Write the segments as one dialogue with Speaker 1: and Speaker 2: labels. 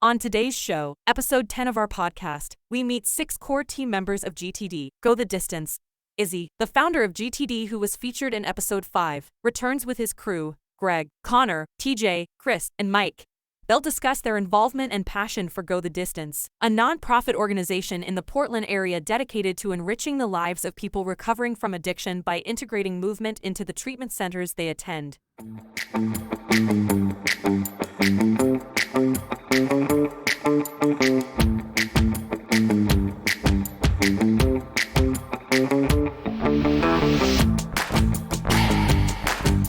Speaker 1: On today's show, episode 10 of our podcast, we meet 6 core team members of GTD. Go the distance. Izzy, the founder of GTD who was featured in episode 5, returns with his crew, Gregg, Connor, TJ, Kris, and Mike. They'll discuss their involvement and passion for Go the Distance, a non-profit organization in the Portland area dedicated to enriching the lives of people recovering from addiction by integrating movement into the treatment centers they attend.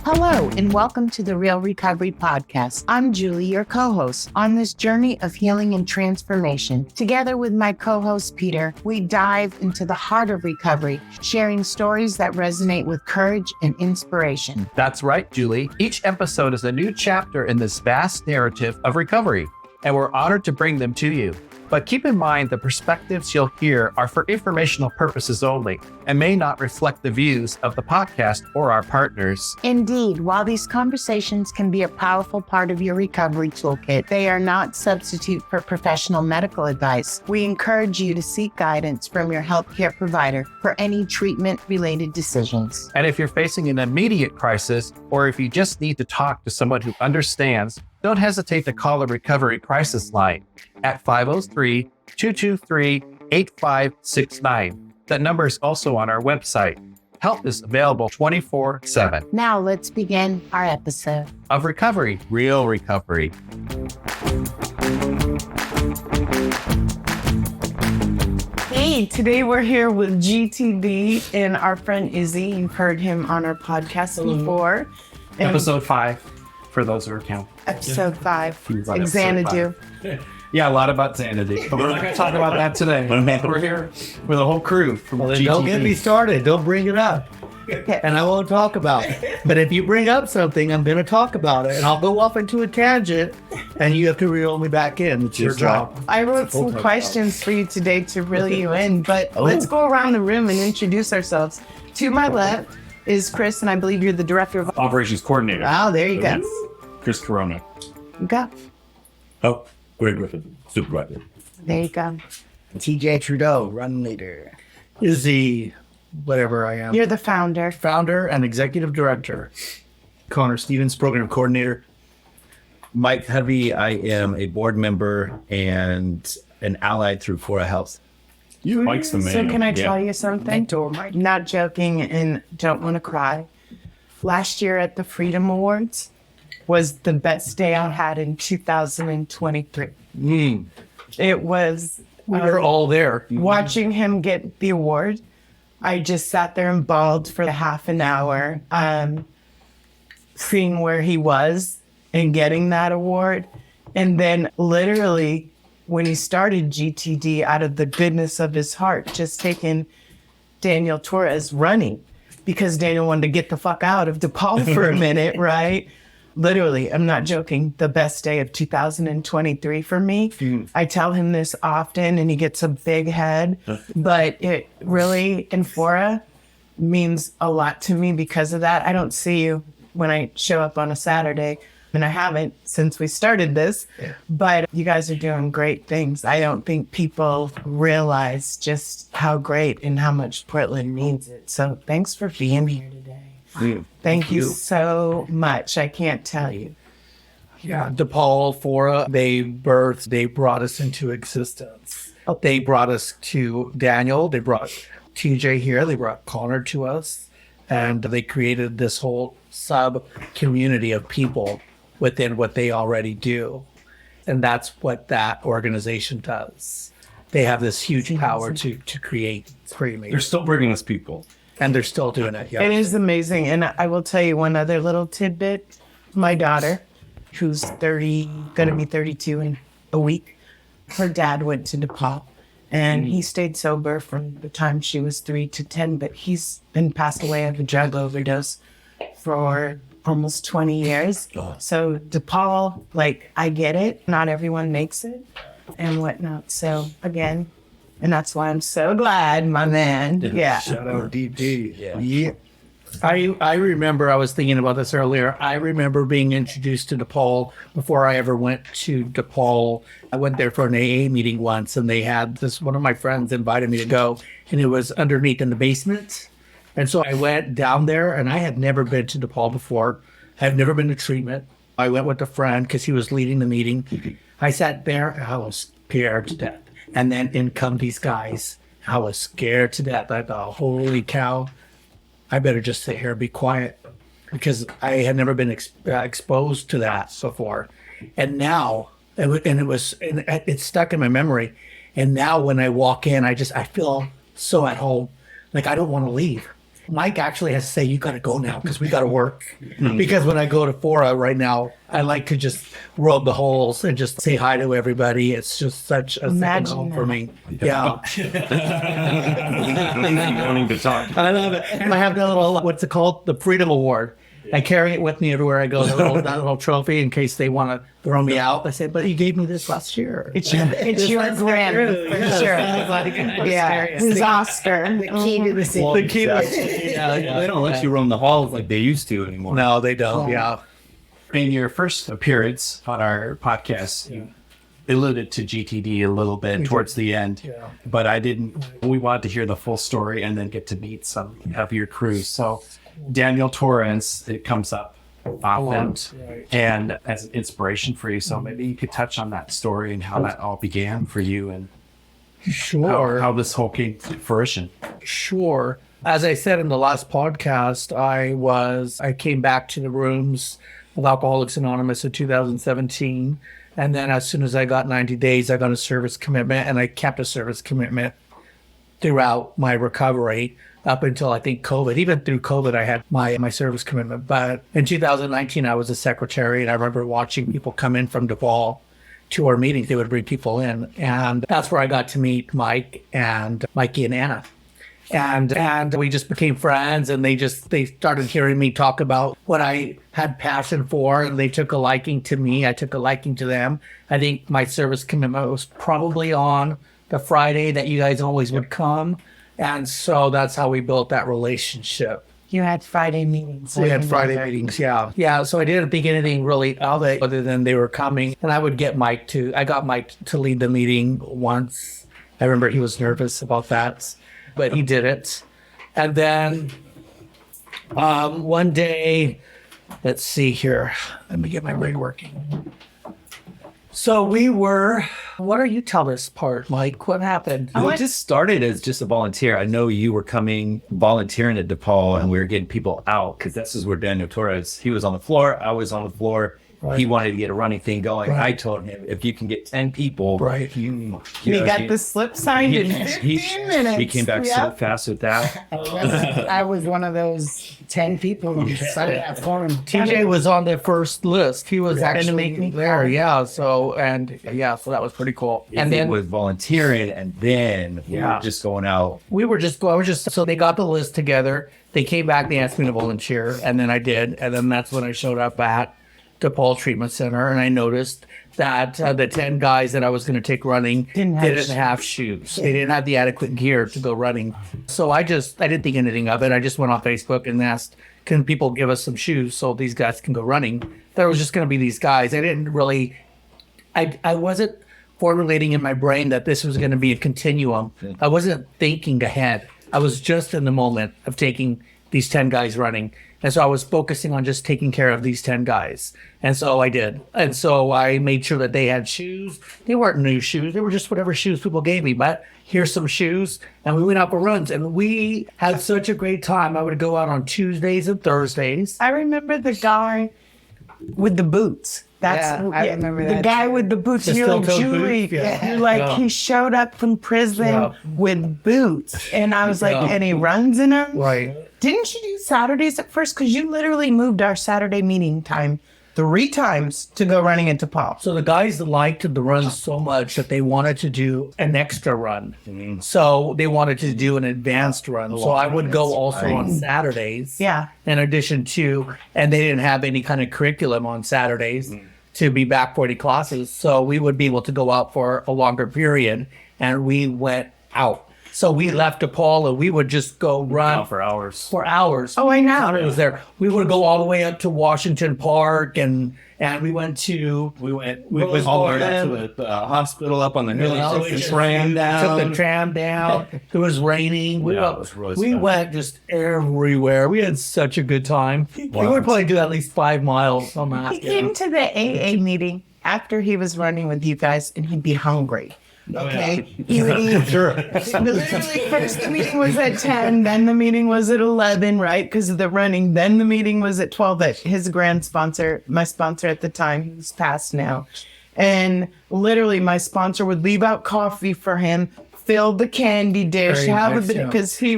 Speaker 2: Hello, and welcome to the Real Recovery Podcast. I'm Julie, your co-host. On this journey of healing and transformation, together with my co-host Peter, we dive into the heart of recovery, sharing stories that resonate with courage and inspiration.
Speaker 3: That's right, Julie. Each episode is a new chapter in this vast narrative of recovery, and we're honored to bring them to you. But keep in mind the perspectives you'll hear are for informational purposes only and may not reflect the views of the podcast or our partners.
Speaker 2: Indeed, while these conversations can be a powerful part of your recovery toolkit, they are not substitute for professional medical advice. We encourage you to seek guidance from your healthcare provider for any treatment-related decisions.
Speaker 3: And if you're facing an immediate crisis, or if you just need to talk to someone who understands, don't hesitate to call the Recovery Crisis Line at 503-223-8569. That number is also on our website. Help is available 24/7.
Speaker 2: Now let's begin our episode
Speaker 3: Of recovery, real recovery.
Speaker 2: Hey, today we're here with GTD and our friend Izzy. You've heard him on our podcast before.
Speaker 3: Episode 5, for those who are counting.
Speaker 2: Episode 5,
Speaker 3: Episode
Speaker 2: Xanadu.
Speaker 3: Yeah, a lot about Xanadu. But we're not going to talk about that today. We're here with a whole crew from GTD.
Speaker 4: Don't get me started. Don't bring it up. And I won't talk about it. But if you bring up something, I'm going to talk about it. And I'll go off into a tangent, and you have to reel me back in. It's your job.
Speaker 2: I wrote some questions for you today to reel you in, but let's go around the room and introduce ourselves. To my left is Kris, and I believe you're the director of
Speaker 5: Operations Coordinator.
Speaker 2: Oh, there you go.
Speaker 5: Kris Corona.
Speaker 2: Go.
Speaker 5: Oh, Gregg Griffin, Supervisor.
Speaker 2: There you go.
Speaker 4: TJ Trudeau, run leader. Izzy, whatever I am.
Speaker 2: You're the founder.
Speaker 4: Founder and executive director. Connor Stevens, program coordinator.
Speaker 6: Mike Hovey, I am a board member and an ally through Fora Health.
Speaker 5: Mike's the man.
Speaker 2: So can I tell you something? Not joking and don't want to cry. Last year at the Freedom Awards was the best day I had in 2023. It was...
Speaker 4: We were all there.
Speaker 2: Watching him get the award, I just sat there and bawled for half an hour, seeing where he was and getting that award. And then literally when he started GTD out of the goodness of his heart, just taking Daniel Torres running because Daniel wanted to get the fuck out of DePaul for a minute, right? Literally, I'm not joking, the best day of 2023 for me. I tell him this often and he gets a big head, but it really, in Fora, means a lot to me because of that. I don't see you when I show up on a Saturday, and I haven't since we started this, but you guys are doing great things. I don't think people realize just how great and how much Portland needs it. So thanks for being here today. Thank you so much. I can't tell you.
Speaker 4: Yeah, DePaul, Fora, they brought us into existence. They brought us to Daniel. They brought TJ here. They brought Connor to us. And they created this whole sub-community of people within what they already do. And that's what that organization does. They have this huge power to create. It's pretty amazing.
Speaker 5: They're still bringing us people.
Speaker 4: And they're still doing it. Yeah.
Speaker 2: It is amazing. And I will tell you one other little tidbit. My daughter, who's going to be 32 in a week, her dad went to DePaul. And he stayed sober from the time she was 3 to 10, but he's been passed away of a drug overdose for almost 20 years. So DePaul, I get it. Not everyone makes it and whatnot. So again, and that's why I'm so glad, my man. Yeah.
Speaker 4: Shout out DD.
Speaker 6: Yeah.
Speaker 4: I remember, I was thinking about this earlier. I remember being introduced to DePaul before I ever went to DePaul. I went there for an AA meeting once, and they had this, one of my friends invited me to go, and it was underneath in the basement. And so I went down there, and I had never been to DePaul before. I've never been to treatment. I went with a friend because he was leading the meeting. I sat there, and I was scared to death. And then in come these guys. I was scared to death. I thought, holy cow, I better just sit here and be quiet, because I had never been exposed to that before. And now, it stuck in my memory. And now when I walk in, I feel so at home. Like I don't want to leave. Mike actually has to say, you got to go now because we got to work. Because when I go to Fora right now, I like to just rub the holes and just say hi to everybody. It's just such a second home for me. Yeah.
Speaker 5: Wanting to talk.
Speaker 4: I love it. And I have that little, what's it called? The Freedom Award. I carry it with me everywhere I go, that little trophy, in case they want to throw me out. I said, but you gave me this last year.
Speaker 2: It's your Grammy, for sure. Yeah, his Oscar. The key to the city.
Speaker 4: The key to
Speaker 6: They don't let you roam the halls like they used to anymore.
Speaker 4: No, they don't. Yeah.
Speaker 3: In your first appearance on our podcast, you alluded to GTD a little bit towards the end, but we wanted to hear the full story and then get to meet some of your crew. So Daniel Torrance, it comes up often and as an inspiration for you. So maybe you could touch on that story and how that all began for you and how this whole came to fruition.
Speaker 4: Sure. As I said in the last podcast, I came back to the rooms of Alcoholics Anonymous in 2017. And then as soon as I got 90 days, I got a service commitment, and I kept a service commitment throughout my recovery up until I think COVID. Even through COVID, I had my service commitment. But in 2019, I was a secretary, and I remember watching people come in from DePaul to our meetings. They would bring people in. And that's where I got to meet Mikey and Anna. And we just became friends, and they started hearing me talk about what I had passion for, and they took a liking to me. I took a liking to them. I think my service commitment was probably on the Friday that you guys always would come. And so that's how we built that relationship.
Speaker 2: You had Friday meetings.
Speaker 4: We had Friday meetings, yeah. Yeah, so I didn't think anything really of it other than they were coming. And I got Mike to lead the meeting once. I remember he was nervous about that, but he did it. And then one day, let's see here. Let me get my brain working. So what are you tell this part, Mike? What happened?
Speaker 6: Well, it just started as just a volunteer. I know you were coming volunteering at DePaul, and we were getting people out because this is where Daniel Torres, he was on the floor, I was on the floor. Right. He wanted to get a running thing going. Right. I told him, if you can get 10 people,
Speaker 2: he got the slip signed in 15 minutes.
Speaker 6: He came back so fast with that.
Speaker 2: I was one of those 10 people who signed that form.
Speaker 4: TJ was on the first list. He was actually there. Yeah. So that was pretty cool.
Speaker 6: And then was volunteering, and then we were just going out.
Speaker 4: So they got the list together. They came back. They asked me to volunteer, and then I did. And then that's when I showed up at DePaul Treatment Center, and I noticed that the 10 guys that I was going to take running didn't have shoes. They didn't have the adequate gear to go running. So I didn't think anything of it. I just went on Facebook and asked, can people give us some shoes so these guys can go running? There was just going to be these guys. I wasn't formulating in my brain that this was going to be a continuum. I wasn't thinking ahead. I was just in the moment of taking these 10 guys running. And so I was focusing on just taking care of these 10 guys. And so I did. And so I made sure that they had shoes. They weren't new shoes. They were just whatever shoes people gave me. But here's some shoes. And we went out for runs. And we had such a great time. I would go out on Tuesdays and Thursdays.
Speaker 2: I remember the guy with the boots. I remember that. The guy with the boots. You're like, Julie. You're like, he showed up from prison with boots. And I was like, and he runs in them?
Speaker 4: Right.
Speaker 2: Didn't you do Saturdays at first? Because you literally moved our Saturday meeting time 3 times to go running into Pop.
Speaker 4: So the guys liked the run so much that they wanted to do an extra run. Mm-hmm. So they wanted to do an advanced run. So I would go also on Saturdays.
Speaker 2: Yeah.
Speaker 4: In addition to, and they didn't have any kind of curriculum on Saturdays to be back for any classes. So we would be able to go out for a longer period, and we went out. So we left DePaul and we would just go run
Speaker 6: For hours.
Speaker 4: for hours.
Speaker 2: Oh, I know.
Speaker 4: It was there. We would go all the way up to Washington Park, and we went to
Speaker 5: We went all the way up to the hospital up on the hill.
Speaker 4: Yeah,
Speaker 5: Took the tram down.
Speaker 4: Took the tram down. It was raining.
Speaker 6: Yeah, it was really
Speaker 4: we
Speaker 6: fun.
Speaker 4: went just everywhere. We had such a good time. We would probably do at least 5 miles on that.
Speaker 2: He came to the AA meeting after he was running with you guys, and he'd be hungry. Okay, he would eat.
Speaker 4: Sure.
Speaker 2: Literally, first the meeting was at 10, then the meeting was at 11, right? Because of the running. Then the meeting was at 12. But his grand sponsor, my sponsor at the time, who's passed now, and literally my sponsor would leave out coffee for him, fill the candy dish,
Speaker 4: Very
Speaker 2: have a
Speaker 4: nice,
Speaker 2: bit,
Speaker 4: yeah.
Speaker 2: because he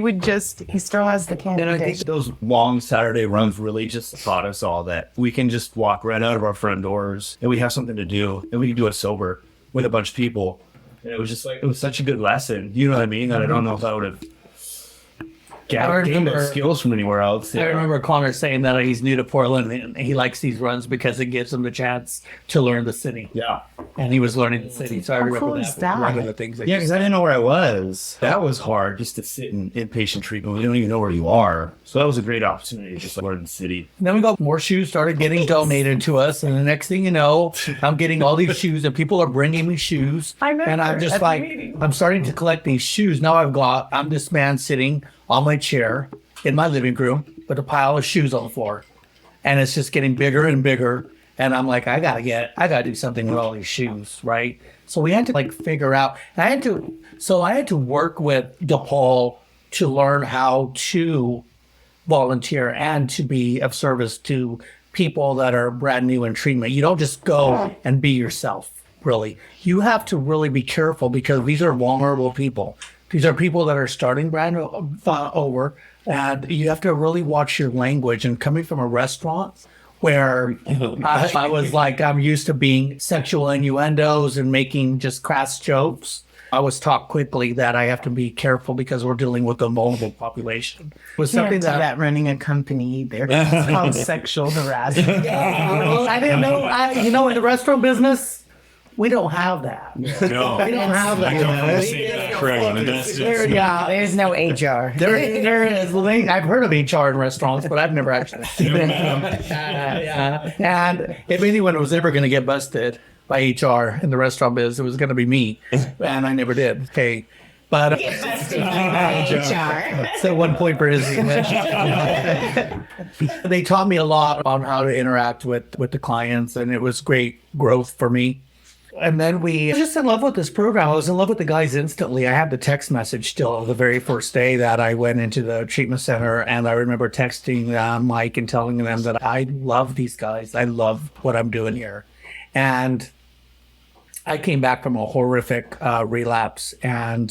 Speaker 2: still has the candy
Speaker 6: And I think
Speaker 2: dish.
Speaker 6: those long Saturday runs really just taught us all that we can just walk right out of our front doors and we have something to do and we can do it sober with a bunch of people. And it was just like, it was such a good lesson. You know what I mean? That I don't know if I would have gained those skills from anywhere else.
Speaker 4: I remember Connor saying that he's new to Portland and he likes these runs because it gives him the chance to learn the city.
Speaker 6: Yeah.
Speaker 4: And he was learning the city. So I remember
Speaker 2: cool is
Speaker 4: that. One of
Speaker 2: that?
Speaker 4: the things that
Speaker 6: Yeah, because I didn't know where I was. That was hard, just to sit in inpatient treatment. We don't even know where you are. So that was a great opportunity to just learn the city.
Speaker 4: Then we got more shoes started getting donated to us, and the next thing you know, I'm getting all these shoes, and people are bringing me shoes.
Speaker 2: I remember
Speaker 4: And I'm just
Speaker 2: at the
Speaker 4: like,
Speaker 2: meeting.
Speaker 4: I'm starting to collect these shoes. Now I'm this man sitting on my chair in my living room with a pile of shoes on the floor, and it's just getting bigger and bigger. And I'm like, I gotta do something with all these shoes, right? So we had to like figure out. I had to work with DePaul to learn how to volunteer and to be of service to people that are brand new in treatment. You don't just go and be yourself, really. You have to really be careful because these are vulnerable people. These are people that are starting brand over, and you have to really watch your language. And coming from a restaurant where I was like, I'm used to being sexual innuendos and making just crass jokes. I was taught quickly that I have to be careful because we're dealing with a vulnerable population. It was
Speaker 2: Can't
Speaker 4: something
Speaker 2: do that running a company either. It's called sexual harassment.
Speaker 4: I didn't know. In the restaurant business, we don't have that.
Speaker 5: No.
Speaker 4: We don't have that.
Speaker 2: There's no HR.
Speaker 4: There is. Well, I've heard of HR in restaurants, but I've never actually seen it. And if anyone was ever going to get busted by HR in the restaurant biz, it was going to be me, and I never did. Okay. But so 1 point for Izzy. They taught me a lot on how to interact with the clients, and it was great growth for me. And then I was just in love with this program. I was in love with the guys instantly. I have the text message still the very first day that I went into the treatment center. And I remember texting Mike and telling them that I love these guys. I love what I'm doing here. And I came back from a horrific relapse. And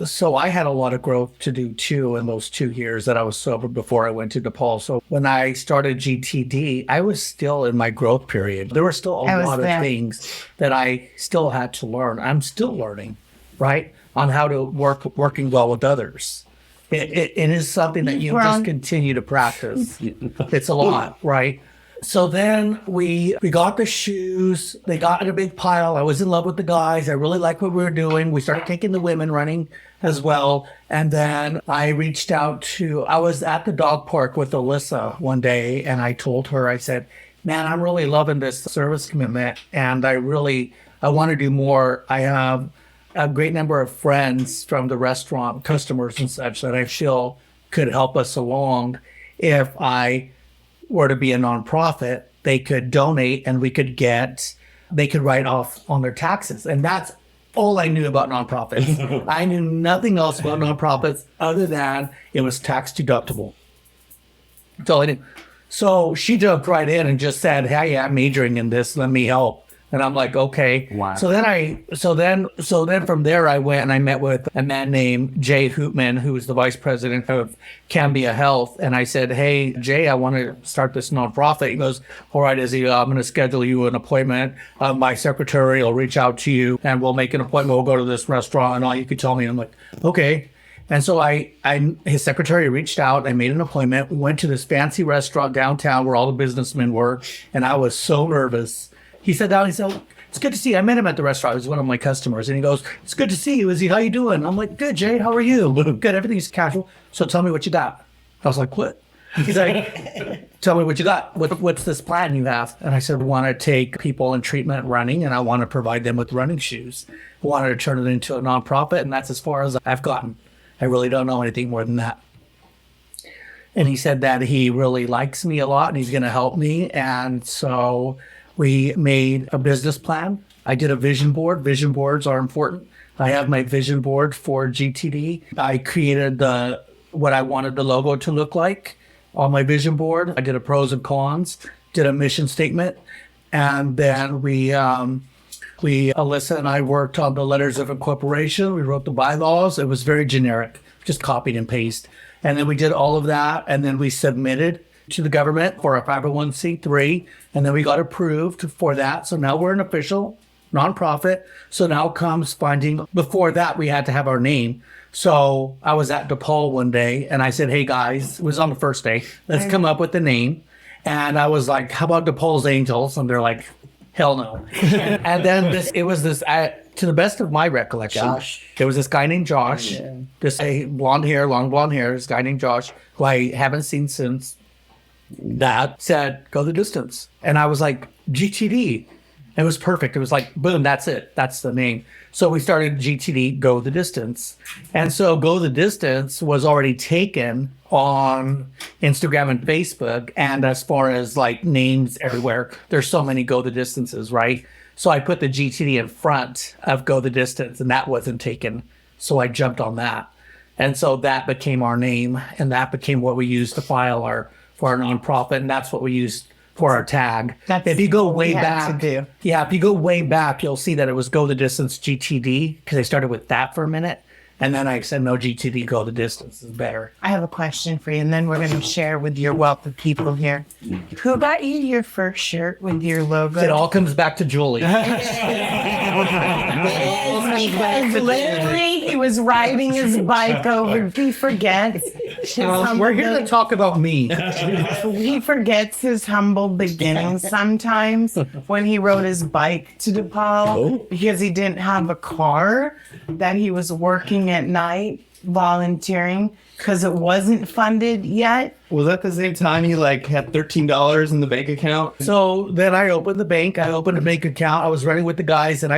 Speaker 4: so I had a lot of growth to do too in those 2 years that I was sober before I went to DePaul. So when I started GTD, I was still in my growth period. There were still a lot of things that I still had to learn. I'm still learning, right? On how to working well with others. It is something that you just continue to practice. It's a lot, right? So then we got the shoes. They got in a big pile. I was in love with the guys. I really liked what we were doing. We started taking the women running as well. And then I was at the dog park with Alyssa one day, and I told her, I said, man, I'm really loving this service commitment, and I want to do more. I have a great number of friends from the restaurant, customers and such, that I feel could help us along. If I were to be a nonprofit, they could donate and they could write off on their taxes. And that's all I knew about nonprofits. I knew nothing else about nonprofits other than it was tax deductible. That's all I knew. So she jumped right in and just said, hey, I'm majoring in this, let me help. And I'm like, okay.
Speaker 6: Wow.
Speaker 4: So then from there I went and I met with a man named Jay Hoopman, who is the vice president of Cambia Health. And I said, hey, Jay, I want to start this nonprofit. He goes, all right, Izzy, I'm going to schedule you an appointment. My secretary will reach out to you and we'll make an appointment. We'll go to this restaurant and all you could tell me. I'm like, okay. And so his secretary reached out. I made an appointment. We went to this fancy restaurant downtown where all the businessmen were. And I was so nervous. He sat down, he said, it's good to see you. I met him at the restaurant. He was one of my customers. And he goes, it's good to see you, Izzy. How you doing? I'm like, good, Jay. How are you? Good. Everything's casual. So tell me what you got. I was like, what? He's like, tell me what you got. What's this plan you have? And I said, I want to take people in treatment running, and I want to provide them with running shoes. I wanted to turn it into a nonprofit, and that's as far as I've gotten. I really don't know anything more than that. And he said that he really likes me a lot and he's going to help me. And so we made a business plan. I did a vision board. Vision boards are important. I have my vision board for GTD. I created what I wanted the logo to look like on my vision board. I did a pros and cons, did a mission statement. And then Alyssa and I worked on the letters of incorporation. We wrote the bylaws. It was very generic, just copied and paste. And then we did all of that. And then we submitted to the government for a 501c3. And then we got approved for that. So now we're an official nonprofit. So now comes finding, before that, we had to have our name. So I was at DePaul one day and I said, hey guys, it was on the first day, let's come up with the name. And I was like, how about DePaul's Angels? And they're like, hell no. And then to the best of my recollection, there was this guy named Josh, long blonde hair, this guy named Josh, who I haven't seen since, that said, go the distance. And I was like, GTD. It was perfect. It was like, boom, that's it. That's the name. So we started GTD, Go the Distance. And so Go the Distance was already taken on Instagram and Facebook. And as far as like names everywhere, there's so many Go the Distances, right? So I put the GTD in front of Go the Distance and that wasn't taken. So I jumped on that. And so that became our name and that became what we used to file for our nonprofit. And that's what we used for our tag. If you go way back, if you go way back, you'll see that it was Go the Distance GTD because I started with that for a minute. And then I said, no, GTD, Go the Distance is better.
Speaker 2: I have a question for you, and then we're going to share with your wealth of people here. Who got you your first shirt with your logo?
Speaker 4: It all comes back to Julie.
Speaker 2: Literally, he was riding his bike over. He forgets.
Speaker 4: We're here to talk about me.
Speaker 2: He forgets his humble beginnings sometimes when he rode his bike to DePaul because he didn't have a car, that he was working at night volunteering because it wasn't funded yet.
Speaker 5: Was that the same time you like had $13 in the bank account?
Speaker 4: So then I opened the bank. I opened a bank account. I was running with the guys and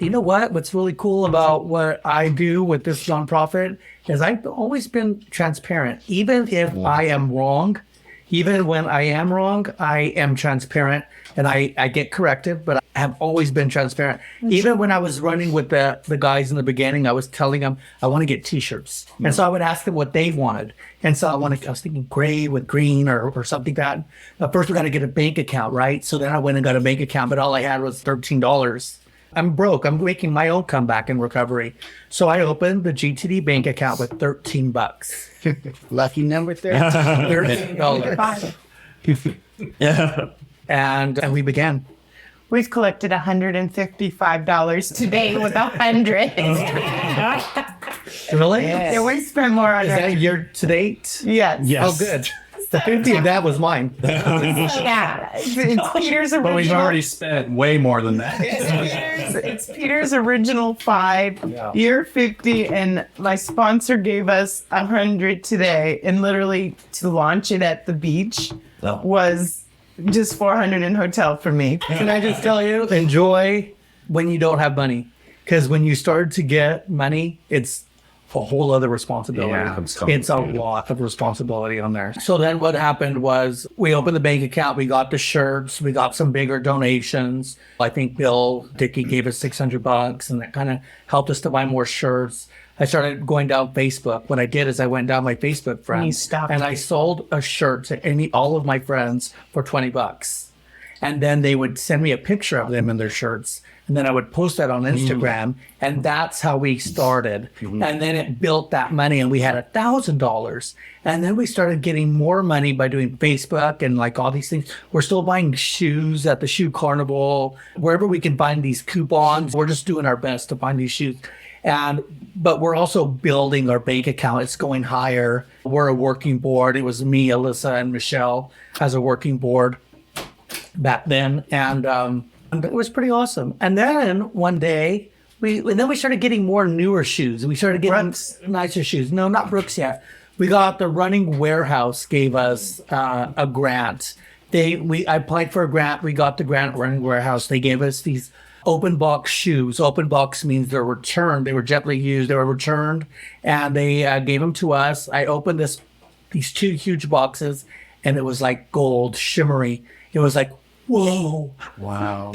Speaker 4: you know what's really cool about what I do with this nonprofit is I've always been transparent. Even if I am wrong, even when I am wrong, I am transparent and I get corrected, but I have always been transparent. Even when I was running with the guys in the beginning, I was telling them, I want to get t-shirts. And so I would ask them what they wanted. And so I was thinking gray with green or something like that. But first we got to get a bank account, right? So then I went and got a bank account, but all I had was $13. I'm broke. I'm making my own comeback in recovery. So I opened the GTD bank account with $13.
Speaker 5: Lucky number 13.
Speaker 4: $13.
Speaker 6: Yeah.
Speaker 4: And we began.
Speaker 2: We've collected $155 today with 100.
Speaker 4: Really?
Speaker 2: Yeah, we spent more on
Speaker 4: Is
Speaker 2: our...
Speaker 4: that year to date?
Speaker 2: Yes.
Speaker 4: Oh, good. The 50 of that was mine.
Speaker 2: Yeah. It's Peter's original.
Speaker 5: But we've already spent way more than that.
Speaker 2: It's Peter's original 5, year 50, and my sponsor gave us 100 today. And literally to launch it at the beach was just 400 in hotel for me.
Speaker 4: Can I just tell you, enjoy when you don't have money. Because when you start to get money, it's a whole other responsibility.
Speaker 6: Yeah.
Speaker 4: It's a lot of responsibility on there. So then what happened was we opened the bank account. We got the shirts. We got some bigger donations. I think Bill Dickey gave us $600 and that kind of helped us to buy more shirts. I started going down Facebook. What I did is I went down my Facebook friends and I sold a shirt to all of my friends for $20. And then they would send me a picture of them in their shirts. And then I would post that on Instagram. And that's how we started. And then it built that money and we had $1,000. And then we started getting more money by doing Facebook and like all these things. We're still buying shoes at the shoe carnival, wherever we can find these coupons. We're just doing our best to find these shoes. But we're also building our bank account. It's going higher. We're a working board. It was me, Alyssa, and Michelle as a working board back then. And It was pretty awesome. And then one day, we started getting more newer shoes. We started getting nicer shoes. No, not Brooks yet. We got the Running Warehouse gave us a grant. I applied for a grant. We got the grant, Running Warehouse. They gave us these open box shoes. Open box means they're returned. They were gently used. They were returned, and they gave them to us. I opened these 2 huge boxes, and it was like gold, shimmery. It was like, whoa.
Speaker 6: Wow.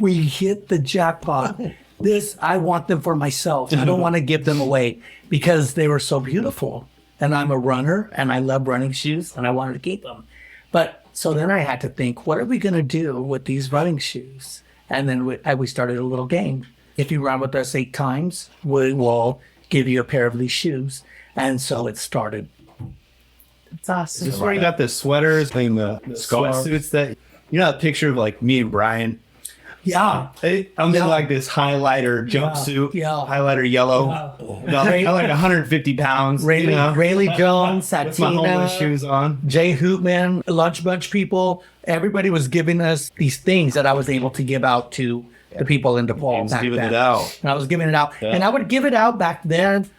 Speaker 4: We hit the jackpot. I want them for myself. I don't want to give them away because they were so beautiful. And I'm a runner and I love running shoes and I wanted to keep them. But so then I had to think, what are we going to do with these running shoes? And then we started a little game. If you run with us 8 times, we will give you a pair of these shoes. And so it started.
Speaker 2: It's awesome.
Speaker 5: This is where you got the sweaters and the sweatsuits that, that picture of like me and Brian.
Speaker 4: Yeah.
Speaker 5: I'm in like this highlighter jumpsuit.
Speaker 4: Yeah.
Speaker 5: Highlighter yellow. I'm like 150 pounds.
Speaker 4: Rayleigh Jones,
Speaker 5: With my homeless
Speaker 4: Satina,
Speaker 5: shoes on.
Speaker 4: Jay Hoopman, Lunch Bunch people. Everybody was giving us these things that I was able to give out to the people in DePaul.
Speaker 5: Just giving it out.
Speaker 4: And I was giving it out. Yeah. And I would give it out back then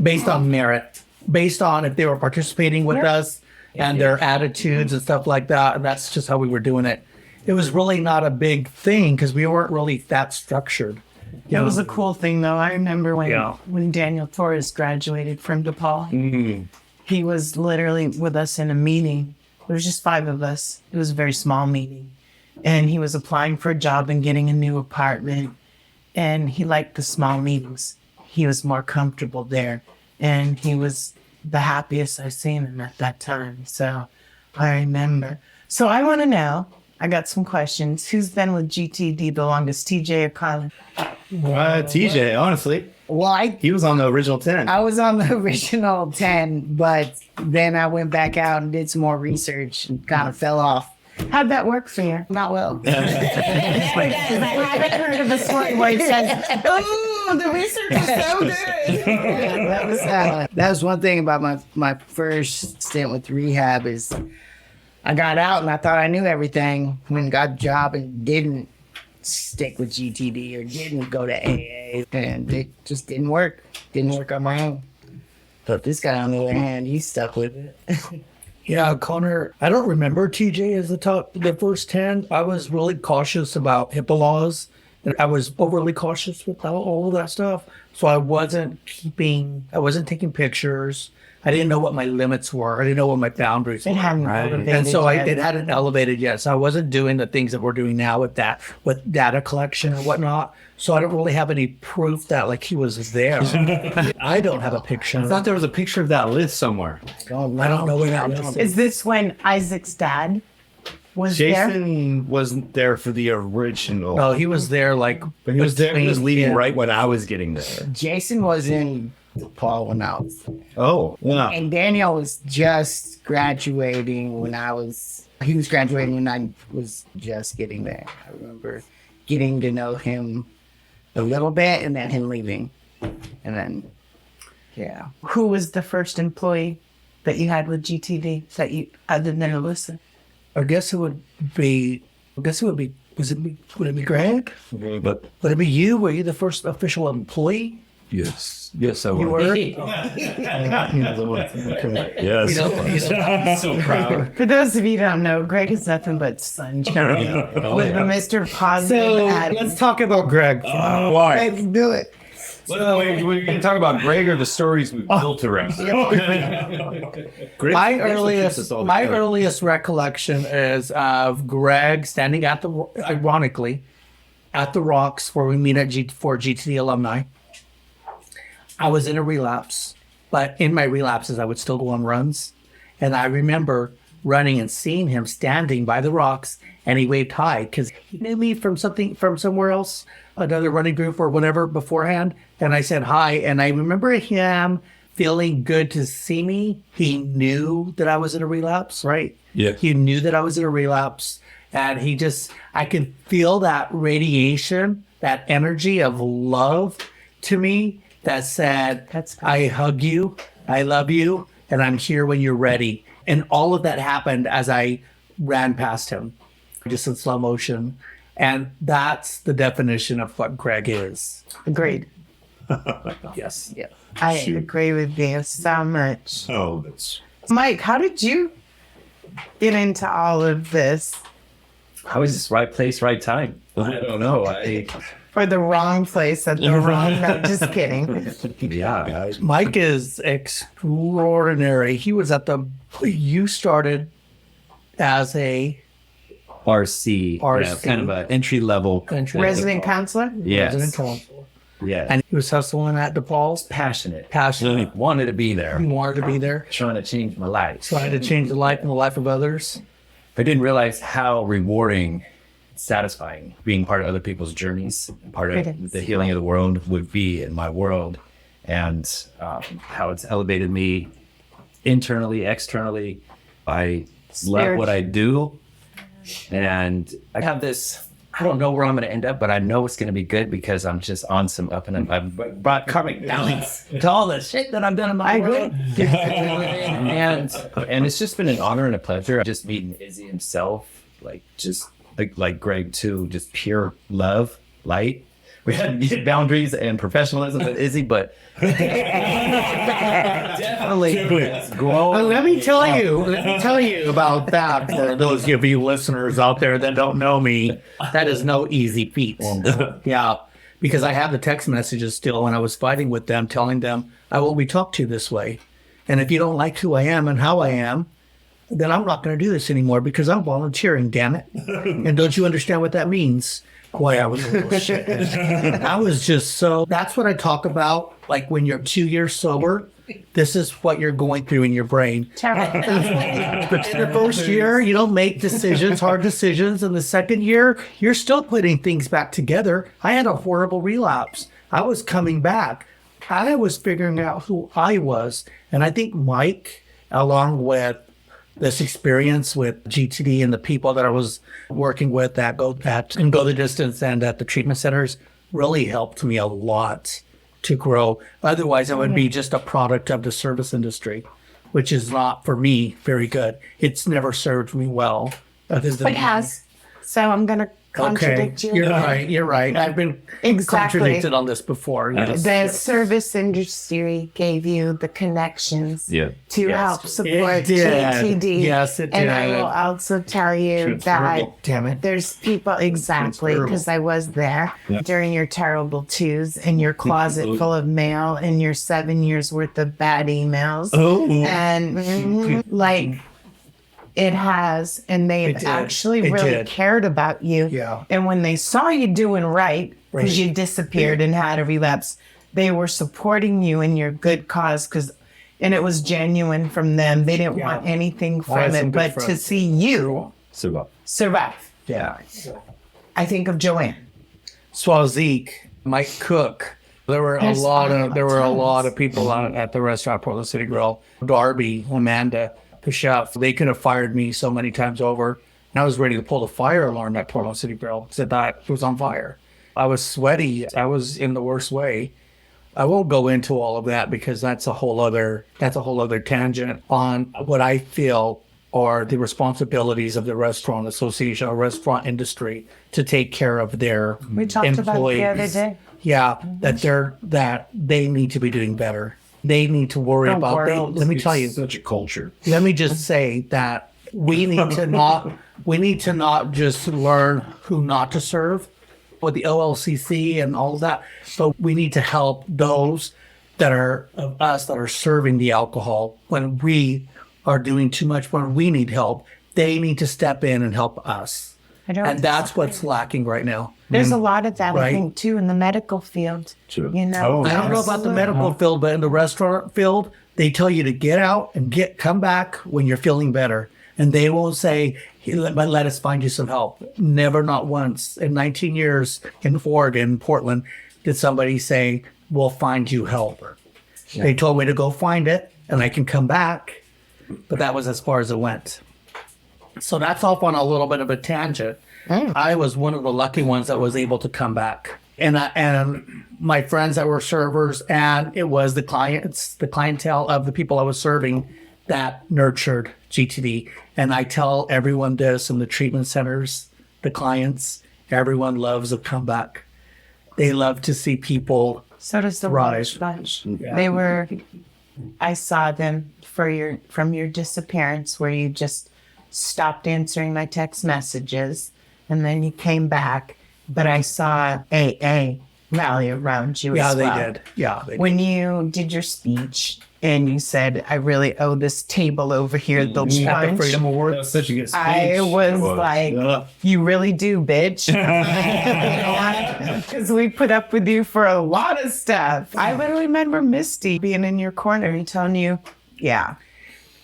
Speaker 4: based on merit, based on if they were participating with us and their attitudes and stuff like that. And that's just how we were doing it. It was really not a big thing because we weren't really that structured.
Speaker 2: It was a cool thing, though. I remember when Daniel Torres graduated from DePaul. He was literally with us in a meeting. There was just 5 of us. It was a very small meeting. And he was applying for a job and getting a new apartment. And he liked the small meetings. He was more comfortable there. And he was the happiest I've seen him at that time. So I remember. So I want to know, I got some questions. Who's been with GTD the longest, TJ or Colin?
Speaker 5: TJ, honestly.
Speaker 7: Well,
Speaker 5: He was on the original 10.
Speaker 7: I was on the original 10, but then I went back out and did some more research and kind of fell off.
Speaker 2: How'd that work for you?
Speaker 7: Not well.
Speaker 2: I haven't heard of a story where it says, oh, the research is so good.
Speaker 7: That was one thing about my first stint with rehab is I got out and I thought I knew everything. When got a job and didn't stick with GTD or didn't go to AA, and it just didn't work. Didn't work on my own. But this guy, on the other hand, he stuck with it.
Speaker 4: Yeah, Connor, I don't remember TJ as the first 10. I was really cautious about HIPAA laws. And I was overly cautious with all of that stuff. So I wasn't taking pictures. I didn't know what my limits were. I didn't know what my boundaries were.
Speaker 2: It hadn't elevated
Speaker 4: And so
Speaker 2: yet.
Speaker 4: it hadn't elevated yet. So I wasn't doing the things that we're doing now with data collection and whatnot. So I don't really have any proof that like he was there. I don't have a picture.
Speaker 5: I thought there was a picture of that list somewhere.
Speaker 4: I don't know where that is.
Speaker 2: Is this when Isaac's dad was there?
Speaker 5: Jason wasn't there for the original.
Speaker 4: No, he was there like
Speaker 5: But he was there. He was leaving
Speaker 4: yeah.
Speaker 5: right when I was getting there.
Speaker 7: Jason was in DePaul when I was,
Speaker 5: Oh, yeah.
Speaker 7: and Daniel was just graduating he was graduating when I was just getting there. I remember getting to know him a little bit and then him leaving. And then, yeah.
Speaker 2: Who was the first employee that you had with GTD that you, other than Alyssa?
Speaker 4: I guess it would be, would it be Gregg?
Speaker 5: But
Speaker 4: Would it be you? Were you the first official employee?
Speaker 6: Yes, I
Speaker 4: You
Speaker 6: was.
Speaker 4: were?
Speaker 6: Yes.
Speaker 5: I'm so proud.
Speaker 2: For those of you who don't know, Gregg is nothing but sunshine. With the Mr. Positive
Speaker 4: So
Speaker 2: attitude.
Speaker 4: let's talk about Gregg.
Speaker 5: Why?
Speaker 7: Let's do it.
Speaker 5: We're going to talk about Gregg or the stories we built around.
Speaker 4: My earliest recollection is of Gregg standing ironically, at the Rocks where we meet for GTD alumni. I was in a relapse, but in my relapses, I would still go on runs. And I remember running and seeing him standing by the Rocks, and he waved hi because he knew me from somewhere else, another running group or whatever beforehand. And I said hi, and I remember him feeling good to see me. He knew that I was in a relapse, right?
Speaker 6: Yeah.
Speaker 4: He knew that I was in a relapse, and I could feel that radiation, that energy of love to me that said, I hug you, I love you, and I'm here when you're ready. And all of that happened as I ran past him. just in slow motion. And that's the definition of what Gregg is.
Speaker 2: Agreed.
Speaker 4: Yes.
Speaker 7: Yeah.
Speaker 2: I agree with you so much.
Speaker 5: Oh, that's
Speaker 2: Mike, how did you get into all of this?
Speaker 6: I was just right place, right time. I don't know.
Speaker 2: For the wrong place at the wrong no, just kidding.
Speaker 6: Yeah.
Speaker 4: Mike is extraordinary. He was you started as a
Speaker 6: RC.
Speaker 4: RC.
Speaker 6: Yeah, kind of an entry level.
Speaker 2: Resident counselor?
Speaker 6: Yes.
Speaker 4: resident counselor.
Speaker 6: Yeah.
Speaker 4: And he was hustling at DePaul's.
Speaker 6: Passionate.
Speaker 4: Passionate.
Speaker 6: Wanted to be there.
Speaker 4: He wanted to be there.
Speaker 6: Trying to change my life.
Speaker 4: Trying to change the life and the life of others.
Speaker 6: I didn't realize how rewarding, satisfying being part of other people's journeys, part
Speaker 2: It
Speaker 6: of
Speaker 2: is.
Speaker 6: the healing of the world would be in my world, and how it's elevated me internally, externally. I love what I do, and I have this. I don't know where I'm going to end up, but I know it's going to be good because I'm just on some up and up. I've brought karmic balance to all the shit that I've done in my world. and it's just been an honor and a pleasure. Just meeting Izzy himself, like Gregg too, just pure love, light. We had boundaries and professionalism with Izzy, but definitely grown.
Speaker 4: Let me tell you about that for those of you listeners out there that don't know me. That is no easy feat. Yeah, because I have the text messages still when I was fighting with them, telling them I will be talked to this way. And if you don't like who I am and how I am, then I'm not going to do this anymore because I'm volunteering, damn it. And don't you understand what that means? Boy, I was a little shit. I was just that's what I talk about. Like when you're 2 years sober, this is what you're going through in your brain. But in the first year, you don't make hard decisions. And the second year, you're still putting things back together. I had a horrible relapse. I was coming back. I was figuring out who I was. And I think Mike, along with this experience with GTD and the people that I was working with that Go the Distance and at the treatment centers really helped me a lot to grow. Otherwise, I would be just a product of the service industry, which is not, for me, very good. It's never served me well.
Speaker 2: It has. So I'm going to contradict you.
Speaker 4: You're right. I've been contradicted on this before. Yes.
Speaker 2: The service industry gave you the connections to help support GTD.
Speaker 4: Yes, it did.
Speaker 2: And I will also tell you that
Speaker 4: damn it.
Speaker 2: there's people, exactly, because I was there during your terrible twos and your closet full of mail and your 7 years worth of bad emails. And it has, and they actually really cared about you.
Speaker 4: Yeah.
Speaker 2: And when they saw you doing right, because you disappeared and had a relapse, they were supporting you in your good cause, and it was genuine from them. They didn't want anything from it, but to see you survive.
Speaker 4: Yeah.
Speaker 2: I think of Joanne.
Speaker 4: Swazik, Mike Cook. There were a lot of people at the restaurant, Portland City Grill. Darby, Amanda, the chef. They could have fired me so many times over. And I was ready to pull the fire alarm at Portland City Grill because I thought it was on fire. I was sweaty. I was in the worst way. I won't go into all of that because that's a whole other tangent on what I feel are the responsibilities of the restaurant association or restaurant industry to take care of their
Speaker 2: We talked about it the other day.
Speaker 4: Yeah, that they need to be doing better. They need to worry about. Let me tell you,
Speaker 5: such a culture.
Speaker 4: let me just say that we need to not just learn who not to serve with the OLCC and all of that, but we need to help those that are of us that are serving the alcohol when we are doing too much, when we need help. They need to step in and help us. And that's what's lacking right now.
Speaker 2: There's a lot of that, I
Speaker 4: Right.
Speaker 2: think, too, in the medical field.
Speaker 5: Sure.
Speaker 2: You know,
Speaker 4: I don't know about the medical field, but in the restaurant field, they tell you to get out and come back when you're feeling better. And they won't say, "Hey, let us find you some help." Never, not once in 19 years in Oregon, Portland, did somebody say, "We'll find you help." They told me to go find it and I can come back. But that was as far as it went. So that's off on a little bit of a tangent. I was one of the lucky ones that was able to come back. And my friends that were servers, and it was the clientele of the people I was serving that nurtured GTD. And I tell everyone this in the treatment centers the clients. Everyone loves a comeback. They love to see people.
Speaker 2: So does the
Speaker 4: Rise.
Speaker 2: Bunch. They were, I saw them from your disappearance where you just stopped answering my text messages and then you came back. But I saw AA rally around you as well.
Speaker 4: Yeah, they did. Yeah, they did.
Speaker 2: When you did your speech and you said, I really owe this table over here the
Speaker 4: At the
Speaker 2: lunch,
Speaker 4: Freedom Award.
Speaker 5: That was such a good speech.
Speaker 2: I was like,
Speaker 5: Yeah.
Speaker 2: you really do, bitch. Because we put up with you for a lot of stuff. I literally remember Misty being in your corner and telling you, yeah.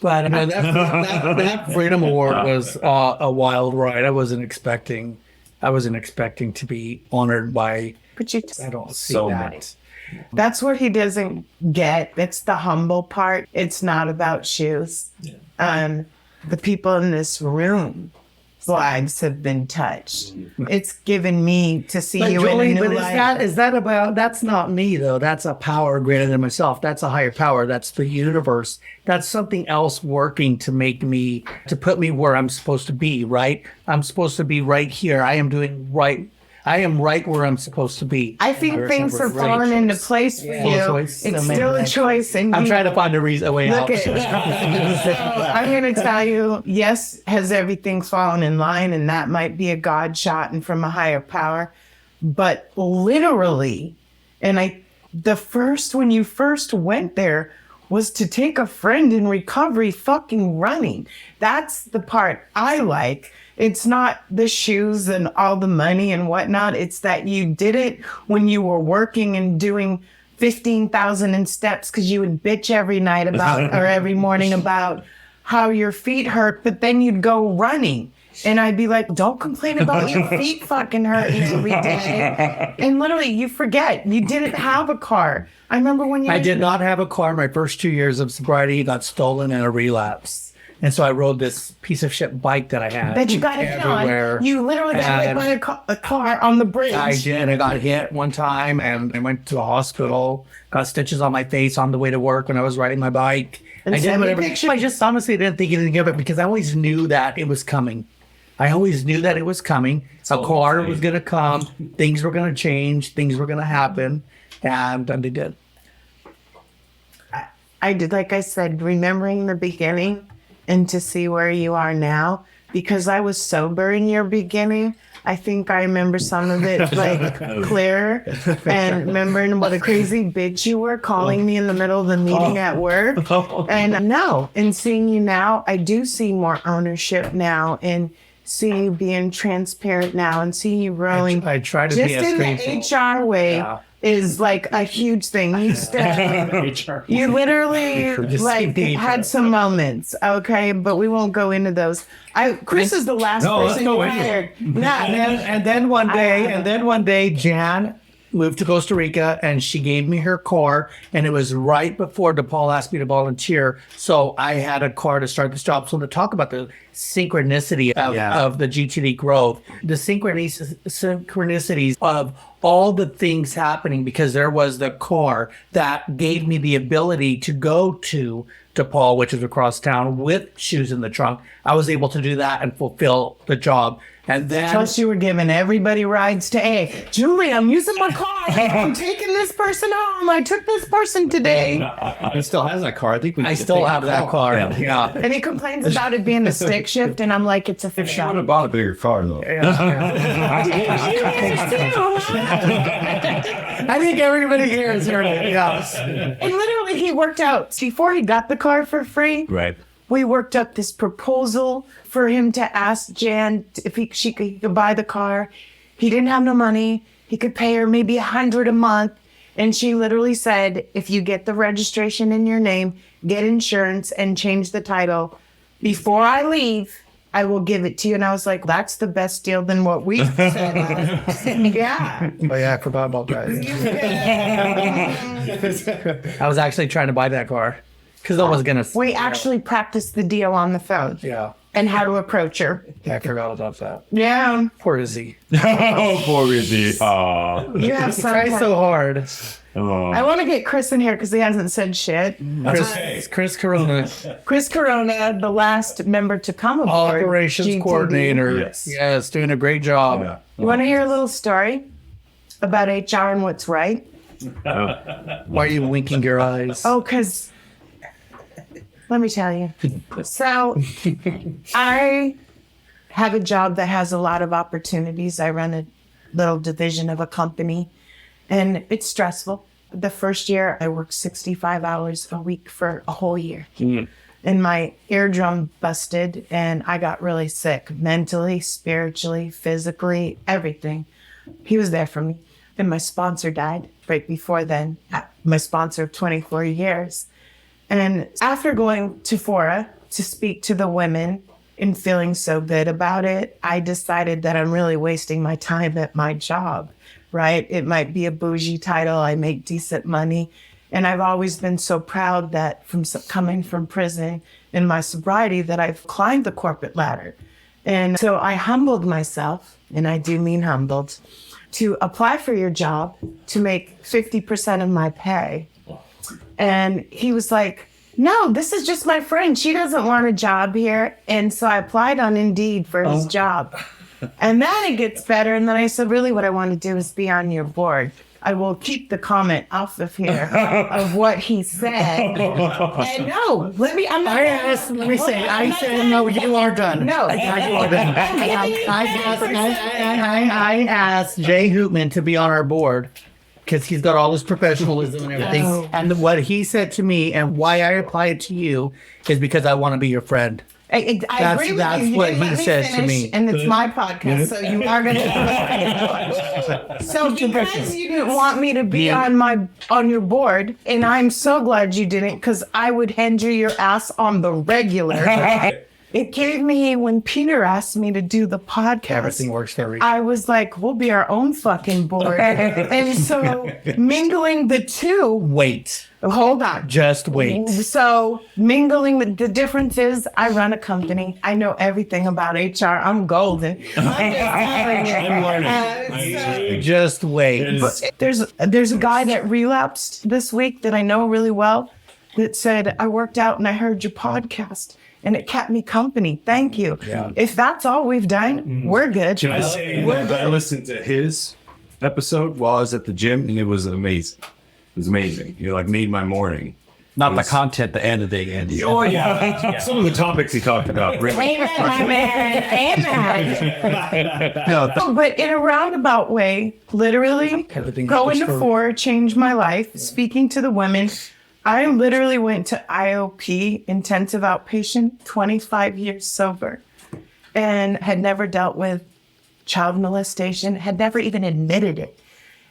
Speaker 4: But that Freedom Award was a wild ride. I wasn't expecting to be honored by.
Speaker 2: But you
Speaker 4: I don't see
Speaker 6: So
Speaker 4: that.
Speaker 6: many.
Speaker 2: That's what he doesn't get. It's the humble part. It's not about shoes. The people in this room, lives have been touched. It's given me to see
Speaker 4: But
Speaker 2: you
Speaker 4: Julie,
Speaker 2: in a
Speaker 4: but
Speaker 2: new light.
Speaker 4: is that about? That's not me though. That's a power greater than myself. That's a higher power. That's the universe. That's something else working to put me where I'm supposed to be. Right? I'm supposed to be right here. I am doing right. I am right where I'm supposed to be.
Speaker 2: I think things are falling into place for you.
Speaker 4: choice.
Speaker 2: It's still a choice. And
Speaker 4: I'm
Speaker 2: you-
Speaker 4: trying to find a way out.
Speaker 2: Look at I'm going to tell you, yes, has everything fallen in line? And that might be a God shot and from a higher power. But literally, when you first went there was to take a friend in recovery fucking running. That's the part I like. It's not the shoes and all the money and whatnot. It's that you did it when you were working and doing 15,000 in steps because you would bitch every night about or every morning about how your feet hurt, but then you'd go running. And I'd be like, don't complain about your feet fucking hurting every day. And literally, you forget. You didn't have a car. I remember when you...
Speaker 4: I did not have a car. My first 2 years of sobriety got stolen in a relapse. And so I rode this piece of shit bike that I had.
Speaker 2: That you got hit
Speaker 4: everywhere.
Speaker 2: on. You literally got hit by a car on the bridge.
Speaker 4: I did. I got hit one time and I went to the hospital, got stitches on my face on the way to work when I was riding my bike.
Speaker 2: And
Speaker 4: I did
Speaker 2: send me
Speaker 4: whatever.
Speaker 2: pictures.
Speaker 4: I just honestly didn't think anything of it because I always knew that it was coming. A car was going to come. Things were going to change. Things were going to happen. And they did.
Speaker 2: I did, like I said, remembering the beginning and to see where you are now, because I was sober in your beginning. I think I remember some of it like clearer and remembering what a crazy bitch you were calling me in the middle of the meeting at work. And no, in seeing you now, I do see more ownership now and see you being transparent now and see you growing.
Speaker 4: I try to
Speaker 2: just
Speaker 4: be as
Speaker 2: in
Speaker 4: grateful.
Speaker 2: the HR way.
Speaker 4: Yeah.
Speaker 2: Is like a huge thing. You literally like had some moments, okay, but we won't go into those. Kris is the last person you hired.
Speaker 4: And then one day, Jan moved to Costa Rica and she gave me her car, and it was right before DePaul asked me to volunteer. So I had a car to start this job. So to talk about the synchronicity of the GTD growth, the synchronicities of all the things happening, because there was the car that gave me the ability to go to DePaul, which is across town, with shoes in the trunk. I was able to do that and fulfill the job. And then
Speaker 2: Plus, you were giving everybody rides to, hey, Julie, I'm using my car. I'm taking this person home. I took this person today.
Speaker 5: He still has that car. I think
Speaker 4: I still have that car. Yeah.
Speaker 2: And he complains about it being a stick shift, and I'm like, it's a fish
Speaker 5: I
Speaker 2: shop.
Speaker 5: would have bought a bigger car though.
Speaker 4: I think everybody here is heard it. Yes.
Speaker 2: And literally, he worked out before he got the car for free.
Speaker 6: Right.
Speaker 2: We worked up this proposal for him to ask Jan if he could buy the car. He didn't have no money. He could pay her maybe $100 a month. And she literally said, if you get the registration in your name, get insurance, and change the title, before I leave, I will give it to you. And I was like, that's the best deal than what we said. Yeah.
Speaker 4: Oh, yeah, I forgot about that. I was actually trying to buy that car because I was going to.
Speaker 2: We actually practiced the deal on the phone.
Speaker 4: Yeah.
Speaker 2: and how to approach her.
Speaker 4: I forgot about that.
Speaker 2: Yeah.
Speaker 4: Poor Izzy.
Speaker 5: Oh, poor Izzy. Aw.
Speaker 2: You have some.
Speaker 4: Tries so hard.
Speaker 5: Oh.
Speaker 2: I want to get Kris in here because he hasn't said shit.
Speaker 4: Chris Corona,
Speaker 2: Kris Corona, the last member to come aboard.
Speaker 4: operations
Speaker 2: GTD.
Speaker 4: coordinator.
Speaker 5: Yes.
Speaker 4: Yes, doing a great job.
Speaker 5: Yeah.
Speaker 2: You want to hear a little story about HR and what's right?
Speaker 4: Why are you winking your eyes?
Speaker 2: Oh, because let me tell you. So I have a job that has a lot of opportunities. I run a little division of a company, and it's stressful. The first year, I worked 65 hours a week for a whole year. And my eardrum busted, and I got really sick mentally, spiritually, physically, everything. He was there for me. And my sponsor died right before then, my sponsor of 24 years. And after going to Fora to speak to the women and feeling so good about it, I decided that I'm really wasting my time at my job, right? It might be a bougie title. I make decent money. And I've always been so proud that from coming from prison in my sobriety that I've climbed the corporate ladder. And so I humbled myself, and I do mean humbled, to apply for your job to make 50% of my pay. And he was like, no, this is just my friend. She doesn't want a job here. And so I applied on Indeed for his job. And then it gets better. And then I said, really, what I want to do is be on your board. I will keep the comment off of here of what he said. And no,
Speaker 4: I said, no, you are done.
Speaker 2: No,
Speaker 4: you are done. I asked Jay Hootman to be on our board because he's got all this professionalism and everything.
Speaker 2: Oh.
Speaker 4: And what he said to me and why I applied to you is because I want to be your friend.
Speaker 2: I agree with
Speaker 4: that's
Speaker 2: you. You
Speaker 4: what
Speaker 2: didn't
Speaker 4: he
Speaker 2: let
Speaker 4: said to
Speaker 2: finish,
Speaker 4: me.
Speaker 2: and it's my podcast, so you are going to. So because you didn't want me to be on your board, and I'm so glad you didn't, because I would hand you your ass on the regular. It gave me, when Peter asked me to do the podcast,
Speaker 4: Everything works for everything.
Speaker 2: I was like, we'll be our own fucking board. And so mingling the two.
Speaker 4: Wait.
Speaker 2: Hold on.
Speaker 4: Just wait.
Speaker 2: So mingling, the difference is I run a company. I know everything about HR. I'm golden.
Speaker 5: I'm learning.
Speaker 4: Just wait.
Speaker 2: There's a guy that relapsed this week that I know really well that said, I worked out and I heard your podcast and it kept me company. Thank you.
Speaker 4: Yeah.
Speaker 2: If that's all we've done, we're good.
Speaker 5: Can I say that I listened to his episode while I was at the gym, and it was amazing. It was amazing. You like made my morning.
Speaker 3: Not the content, the end of the end.
Speaker 5: Oh yeah. Some of the topics he talked about. Really.
Speaker 2: Amen, my man. Amen.
Speaker 3: No,
Speaker 2: But in a roundabout way, literally
Speaker 4: Everything
Speaker 2: going
Speaker 4: goes
Speaker 2: to
Speaker 4: for-
Speaker 2: Fora changed my life. Speaking to the women, I literally went to IOP, intensive outpatient, 25 years sober, and had never dealt with child molestation, had never even admitted it,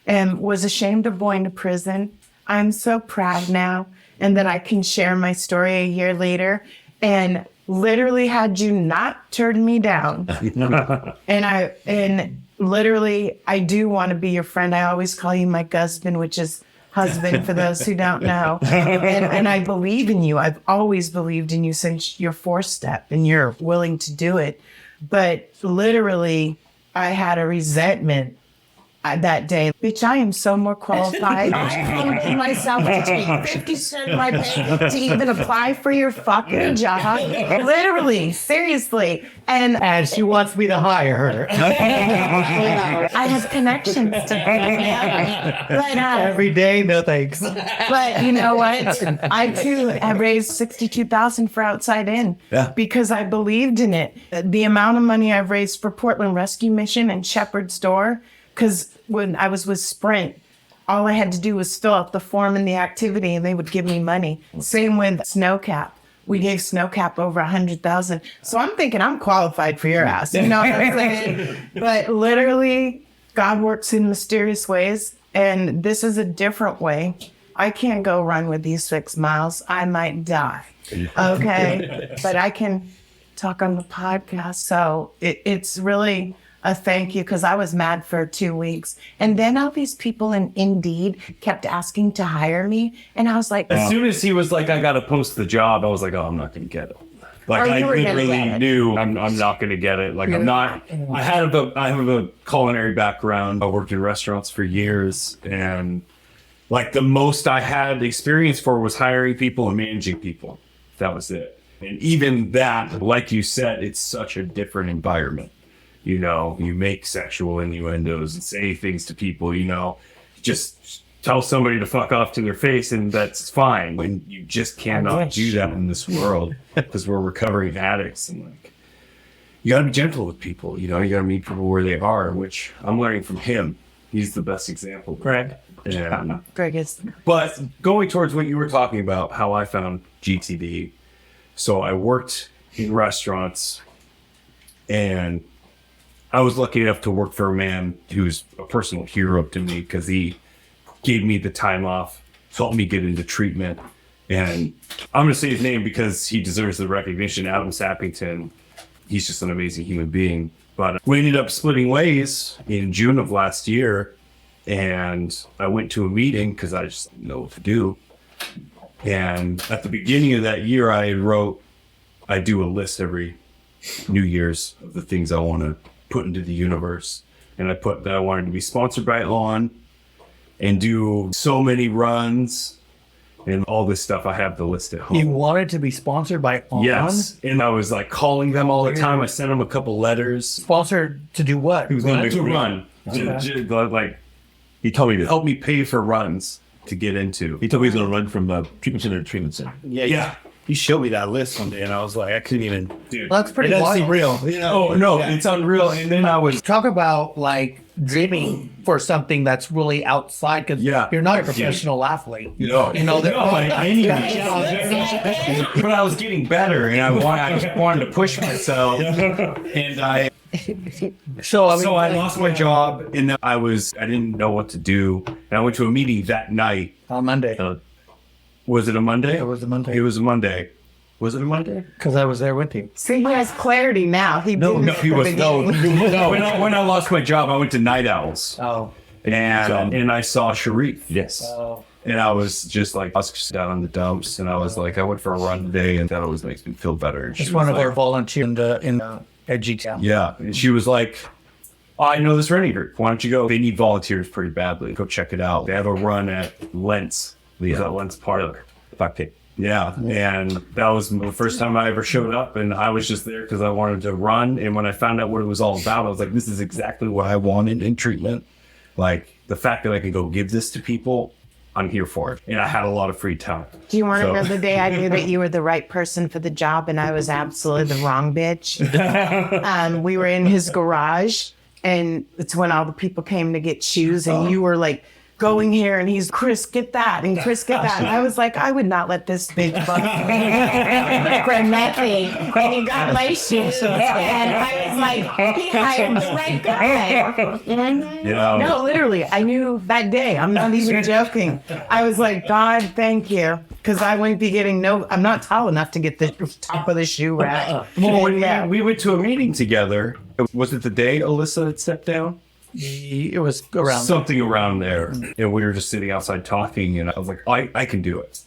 Speaker 2: and was ashamed of going to prison. I'm so proud now, and that I can share my story a year later, and literally had you not turned me down. And literally, I do want to be your friend. I always call you my husband, which is husband for those who don't know. And I believe in you. I've always believed in you since your fourth step, and you're willing to do it. But literally, I had a resentment that day. Bitch, I am so more qualified. I owe myself to take 50% of my pay to even apply for your fucking job. Literally, seriously.
Speaker 4: And she wants me to hire her.
Speaker 2: I have connections to but,
Speaker 4: Every day, no thanks.
Speaker 2: but you know what? I too have raised $62,000 for Outside In because I believed in it. The amount of money I've raised for Portland Rescue Mission and Shepherd's Door, because when I was with Sprint, all I had to do was fill out the form and the activity, and they would give me money. Same with Snowcap. We gave Snowcap over 100,000. So I'm thinking I'm qualified for your ass. You know what I'm saying? But literally, God works in mysterious ways, and this is a different way. I can't go run with these 6 miles. I might die. Okay? But I can talk on the podcast. So it's really a thank you, because I was mad for 2 weeks. And then all these people in Indeed kept asking to hire me. And I was like,
Speaker 5: As soon as he was like, I got to post the job, I was like, oh, I'm not going to get it. Like
Speaker 7: Oh,
Speaker 5: I
Speaker 7: you were gonna
Speaker 5: literally
Speaker 7: get it.
Speaker 5: knew I'm not going to get it. Like I'm not. I have a culinary background. I worked in restaurants for years, and like the most I had experience for was hiring people and managing people. That was it. And even that, like you said, it's such a different environment. You know, you make sexual innuendos and say things to people. You know, just tell somebody to fuck off to their face and that's fine. When you just cannot do that in this world because we're recovering addicts, and like you gotta be gentle with people, you know, you gotta meet people where they are, which I'm learning from him. He's the best example.
Speaker 4: Greg.
Speaker 5: Yeah.
Speaker 2: Gregg is.
Speaker 5: But going towards what you were talking about, how I found GTD. So I worked in restaurants, and I was lucky enough to work for a man who's a personal hero to me because he gave me the time off, helped me get into treatment. And I'm going to say his name because he deserves the recognition. Adam Sappington. He's just an amazing human being. But we ended up splitting ways in June of last year. And I went to a meeting because I just didn't know what to do. And at the beginning of that year, I do a list every New Year's of the things I want to put into the universe. And I put that I wanted to be sponsored by On and do so many runs and all this stuff. I have the list at home.
Speaker 4: You wanted to be sponsored by On?
Speaker 5: Yes. And I was like calling them all the time. I sent them a couple letters.
Speaker 4: Sponsored to do what?
Speaker 5: He was going to run. Like, he told me to help me pay for runs to get into.
Speaker 8: He told me he was going to run from treatment center to treatment center.
Speaker 5: Yeah.
Speaker 8: He showed me that list one day, and I was like, I couldn't even.
Speaker 5: Dude.
Speaker 4: Well, that's pretty
Speaker 8: It doesn't
Speaker 4: wild.
Speaker 8: seem real. You know?
Speaker 5: Oh, no, it's unreal. And then I was
Speaker 4: Talk about like dreaming for something that's really outside because
Speaker 5: Yeah.
Speaker 4: you're not a professional athlete.
Speaker 5: You know, but I was getting better, and I just wanted to push myself, and
Speaker 4: So
Speaker 5: I lost my job, and then I didn't know what to do, and I went to a meeting that night.
Speaker 4: on Monday
Speaker 5: Was it a Monday?
Speaker 4: It was a Monday.
Speaker 5: It was a Monday. Was it a Monday?
Speaker 4: because I was there with you.
Speaker 2: See, he has clarity now. He didn't at
Speaker 5: he
Speaker 2: the
Speaker 5: was
Speaker 2: beginning.
Speaker 5: no. When I lost my job, I went to Night Owls,
Speaker 4: Oh,
Speaker 5: and I saw Sharif.
Speaker 8: Yes.
Speaker 5: And I was just like, I was just down in the dumps, and I was like, I went for a run today, and that always makes me feel better. And she
Speaker 4: it's
Speaker 5: was
Speaker 4: one of
Speaker 5: like,
Speaker 4: our volunteers at GTD.
Speaker 5: Yeah, and she was like, I know this running group. Why don't you go? They need volunteers pretty badly. Go check it out. They have a run at Lentz. Was that Lentz Park? Yeah, and that was the first time I ever showed up, and I was just there because I wanted to run. And when I found out what it was all about, I was like, this is exactly what I wanted in treatment. Like, the fact that I can go give this to people, I'm here for it. And I had a lot of free time.
Speaker 2: Do you want to
Speaker 5: So-
Speaker 2: know the day I knew that you were the right person for the job and I was absolutely the wrong bitch? We were in his garage, and it's when all the people came to get shoes, and you were like, going here, and he's, Kris, get that, and Kris, get that. And I was like, I would not let this bitch bug me for nothing. And he got my shoes, and I was like, he hired the right guy.
Speaker 5: Yeah.
Speaker 2: No, literally, I knew that day. I'm not even joking. I was like, God, thank you. Because I wouldn't be getting I'm not tall enough to get the top of the shoe rack.
Speaker 5: Well, when we went to a meeting together, was it the day Alyssa had stepped down?
Speaker 4: It was around.
Speaker 5: Something around there. And we were just sitting outside talking, and I was like, I can do it.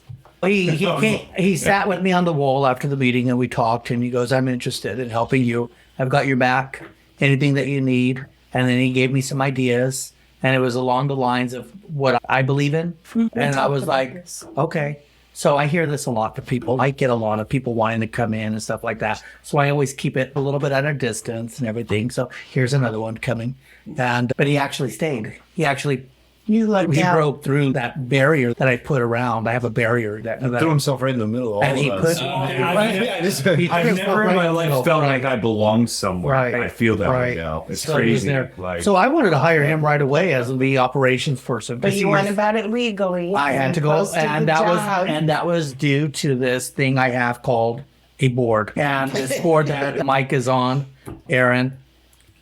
Speaker 4: He sat with me on the wall after the meeting, and we talked, and he goes, I'm interested in helping you. I've got your back, anything that you need. And then he gave me some ideas, and it was along the lines of what I believe in. And I was like, okay. So I hear this a lot from people. I get a lot of people wanting to come in and stuff like that. So I always keep it a little bit at a distance and everything. So here's another one coming. But he actually stayed. He broke through that barrier that I put around. I have a barrier that
Speaker 8: Threw himself right in the middle of all
Speaker 4: and he
Speaker 8: of
Speaker 4: put.
Speaker 8: us.
Speaker 5: I've never in my life felt like I belonged somewhere.
Speaker 4: Right.
Speaker 5: I feel that
Speaker 4: Right.
Speaker 5: right now. It's
Speaker 4: So he was
Speaker 5: crazy.
Speaker 4: there.
Speaker 5: Like,
Speaker 4: So I wanted to hire him right away as the operations person.
Speaker 2: But you went about it legally.
Speaker 4: I had to go,
Speaker 2: Posted
Speaker 4: and
Speaker 2: the
Speaker 4: that
Speaker 2: job.
Speaker 4: was due to this thing I have called a board. And this board that Mike is on, Aaron,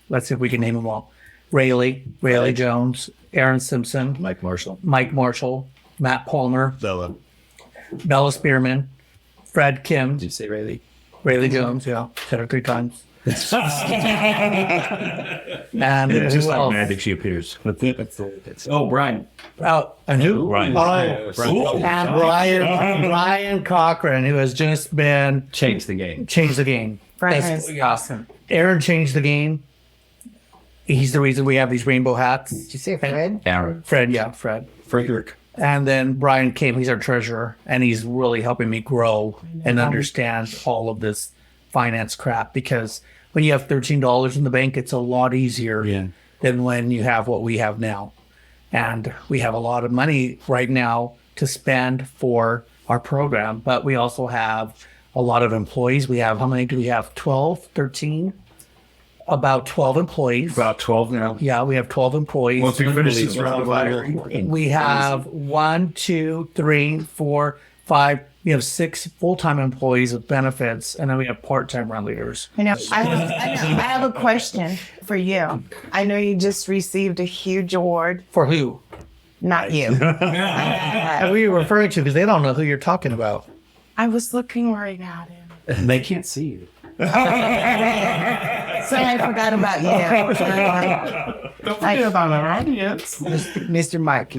Speaker 4: let's see if we can name them all. Rayleigh Jones, Aaron Simpson,
Speaker 8: Mike Marshall.
Speaker 4: Mike Marshall, Matt Palmer, Bella Spearman, Fred Kim,
Speaker 8: Did you say Rayleigh?
Speaker 4: Rayleigh Jones, yeah, said it 3 times. And
Speaker 8: It's just
Speaker 4: who
Speaker 8: like
Speaker 4: else?
Speaker 8: magic, she appears.
Speaker 6: Oh, Brian.
Speaker 4: And who?
Speaker 8: Ryan.
Speaker 4: And Brian Cochran, who has just been
Speaker 6: Change the game.
Speaker 4: changed the game.
Speaker 2: Brian
Speaker 4: That's
Speaker 2: is
Speaker 4: awesome. Aaron changed the game. He's the reason we have these rainbow hats.
Speaker 7: Did you say Fred?
Speaker 6: Aaron.
Speaker 4: Fred.
Speaker 8: Frederick.
Speaker 4: And then Brian came, he's our treasurer, and he's really helping me grow and understand all of this finance crap, because when you have $13 in the bank, it's a lot easier than when you have what we have now. And we have a lot of money right now to spend for our program, but we also have a lot of employees. We have, how many do we have? 12, 13? About 12 employees.
Speaker 8: About 12 now.
Speaker 4: Yeah, we have 12 employees.
Speaker 8: Once we finish this round of
Speaker 4: We have 1, 2, 3, 4, 5. We have 6 full-time employees with benefits, and then we have part-time run leaders.
Speaker 2: I have a question for you. I know you just received a huge award.
Speaker 4: For who?
Speaker 2: Not you.
Speaker 4: Who are you referring to? Because they don't know who you're talking about.
Speaker 2: I was looking right at him.
Speaker 6: They can't see you.
Speaker 2: Sorry, I forgot about you.
Speaker 5: Don't forget about our audience.
Speaker 7: Mr. Mike.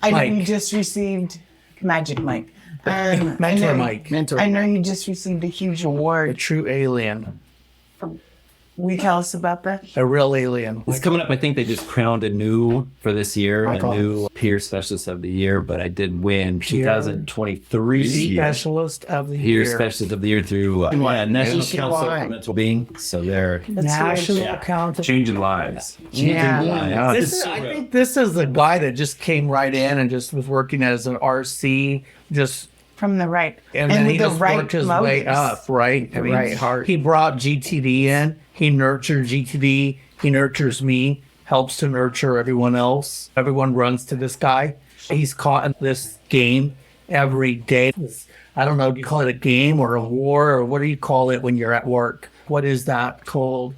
Speaker 2: I know
Speaker 4: Mike.
Speaker 2: you just received Magic Mike.
Speaker 4: Mentor Mike.
Speaker 7: Mentor.
Speaker 2: I know you just received a huge
Speaker 4: A
Speaker 2: award.
Speaker 4: true alien.
Speaker 2: Will you tell us about that?
Speaker 4: A real alien.
Speaker 6: It's coming up. I think they just crowned a new for this year, a new peer specialist of the year. But I did win 2023
Speaker 4: Specialist of the
Speaker 6: peer
Speaker 4: year.
Speaker 6: specialist of the year through National Council for Mental Being. So they're
Speaker 4: National Council.
Speaker 5: Changing lives.
Speaker 6: yeah.
Speaker 4: I think this is the guy that just came right in and just was working as an RC, just
Speaker 2: From the right.
Speaker 4: and then
Speaker 2: with
Speaker 4: he
Speaker 2: the
Speaker 4: just
Speaker 2: right
Speaker 4: worked his way
Speaker 2: motives.
Speaker 4: up, right? I mean,
Speaker 7: Right heart.
Speaker 4: he brought GTD in. He nurtured GTD. He nurtures me, helps to nurture everyone else. Everyone runs to this guy. He's caught in this game every day. I don't know, do you call it a game or a war, or what do you call it when you're at work? What is that called?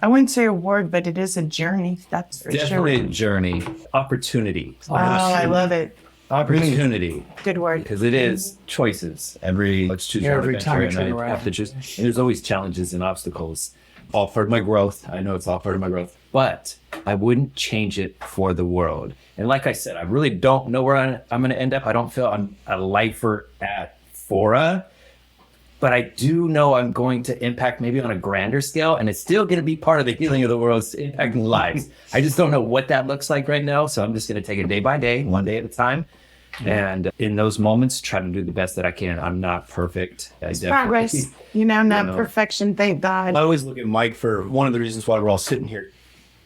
Speaker 2: I wouldn't say award, but it is a journey. That's for
Speaker 6: definitely
Speaker 2: sure.
Speaker 6: a journey, opportunity,
Speaker 2: Oh, I love it.
Speaker 6: opportunity.
Speaker 2: Good word.
Speaker 6: Because it is choices. Let's choose your
Speaker 4: Every time
Speaker 6: adventure,
Speaker 4: you
Speaker 6: and
Speaker 4: turn
Speaker 6: I have to choose. And there's always challenges and obstacles. All part of my growth. I know it's all part of my growth, but I wouldn't change it for the world. And like I said, I really don't know where I'm going to end up. I don't feel I'm a lifer at Fora, but I do know I'm going to impact maybe on a grander scale, and it's still going to be part of the healing of the world, it's impacting lives. I just don't know what that looks like right now. So I'm just going to take it day by day, one day at a time. And in those moments, try to do the best that I can. I'm not perfect.
Speaker 2: Progress. Not
Speaker 6: know.
Speaker 2: perfection, thank God.
Speaker 8: I always look at Mike for one of the reasons why we're all sitting here,